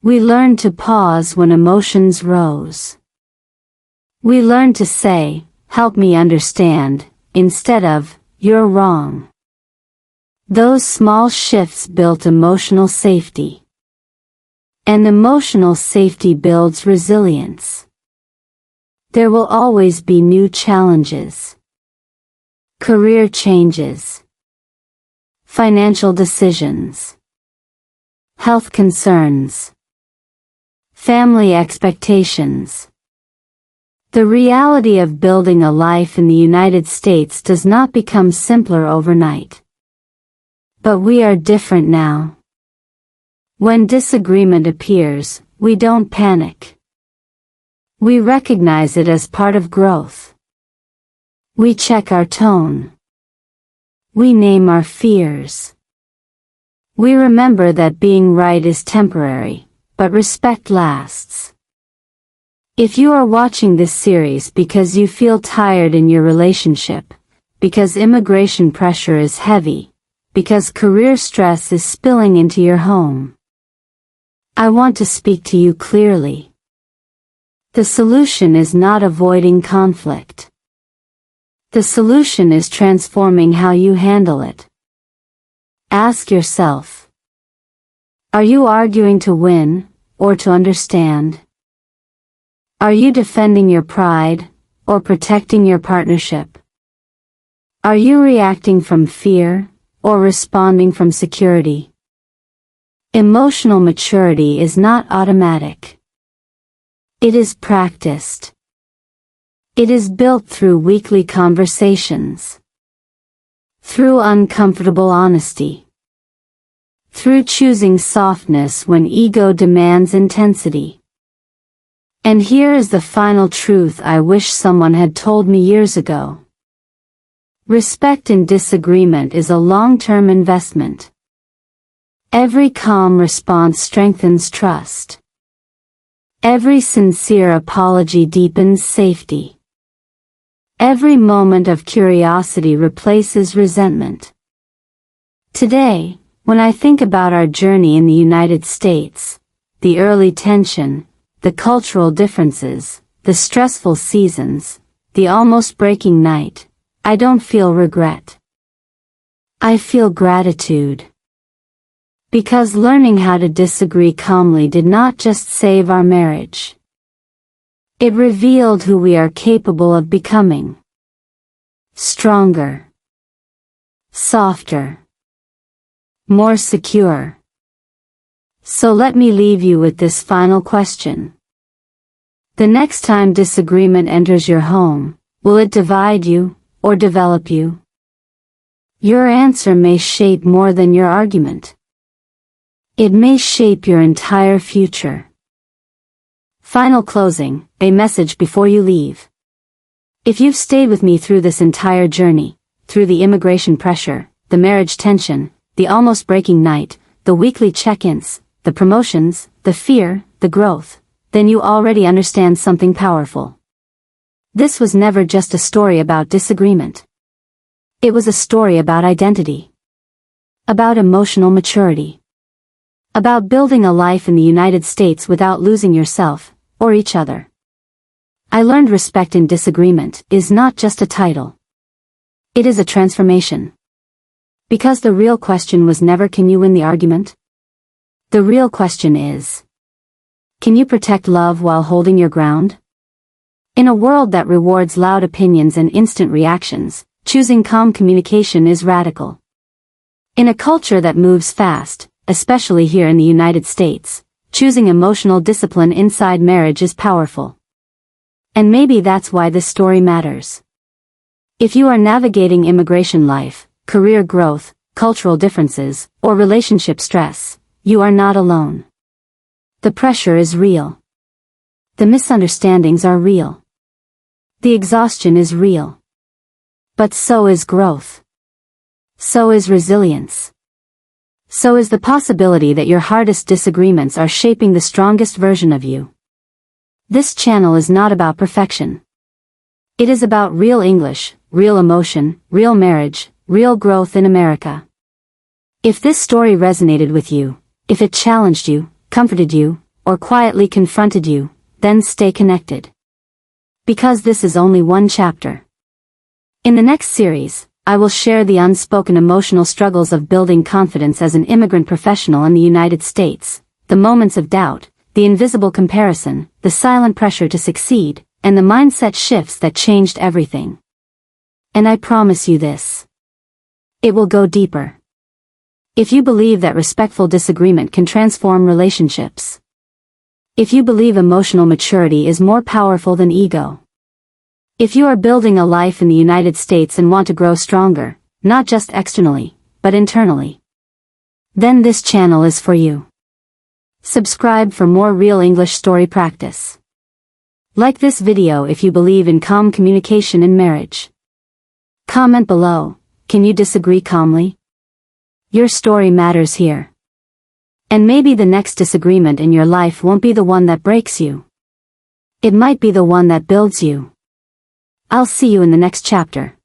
Speaker 1: We learned to pause when emotions rose. We learned to say, help me understand, instead of, you're wrong. Those small shifts built emotional safety. And emotional safety builds resilience. There will always be new challenges. Career changes. Financial decisions. health concerns, family expectations. The reality of building a life in the United States does not become simpler overnight. But we are different now. When disagreement appears, we don't panic. We recognize it as part of growth. We check our tone. We name our fears. We remember that being right is temporary, but respect lasts. If you are watching this series because you feel tired in your relationship, because immigration pressure is heavy, because career stress is spilling into your home, I want to speak to you clearly. The solution is not avoiding conflict. The solution is transforming how you handle it. Ask yourself, are you arguing to win, or to understand? Are you defending your pride, or protecting your partnership? Are you reacting from fear, or responding from security? Emotional maturity is not automatic. It is practiced. It is built through weekly conversations, through uncomfortable honesty, through choosing softness when ego demands intensity. And here is the final truth I wish someone had told me years ago. Respect in disagreement is a long-term investment. Every calm response strengthens trust. Every sincere apology deepens safety. Every moment of curiosity replaces resentment. Today, when I think about our journey in the United States, the early tension, the cultural differences, the stressful seasons, the almost breaking night, I don't feel regret. I feel gratitude. Because learning how to disagree calmly did not just save our marriage. It revealed who we are capable of becoming. Stronger. Softer. More secure. So let me leave you with this final question. The next time disagreement enters your home, will it divide you, or develop you? Your answer may shape more than your argument. It may shape your entire future. Final closing, a message before you leave. If you've stayed with me through this entire journey, through the immigration pressure, the marriage tension, the almost breaking night, the weekly check-ins, the promotions, the fear, the growth, then you already understand something powerful. This was never just a story about disagreement. It was a story about identity. About emotional maturity. About building a life in the United States without losing yourself, or each other. I learned respect in disagreement is not just a title. It is a transformation. Because the real question was never can you win the argument? The real question is, can you protect love while holding your ground? In a world that rewards loud opinions and instant reactions, choosing calm communication is radical. In a culture that moves fast, especially here in the United States, choosing emotional discipline inside marriage is powerful. And maybe that's why this story matters. If you are navigating immigration life, career growth, cultural differences, or relationship stress, you are not alone. The pressure is real. The misunderstandings are real. The exhaustion is real. But so is growth. So is resilience. So is the possibility that your hardest disagreements are shaping the strongest version of you. This channel is not about perfection. It is about real English, real emotion, real marriage, real growth in America. If this story resonated with you, if it challenged you, comforted you, or quietly confronted you, then stay connected. Because this is only one chapter. In the next series, I will share the unspoken emotional struggles of building confidence as an immigrant professional in the United States, the moments of doubt, the invisible comparison, the silent pressure to succeed, and the mindset shifts that changed everything. And I promise you this. It will go deeper. If you believe that respectful disagreement can transform relationships. If you believe emotional maturity is more powerful than ego. If you are building a life in the United States and want to grow stronger, not just externally, but internally, then this channel is for you. Subscribe for more real English story practice. Like this video if you believe in calm communication in marriage. Comment below, can you disagree calmly? Your story matters here. And maybe the next disagreement in your life won't be the one that breaks you. It might be the one that builds you. I'll see you in the next chapter.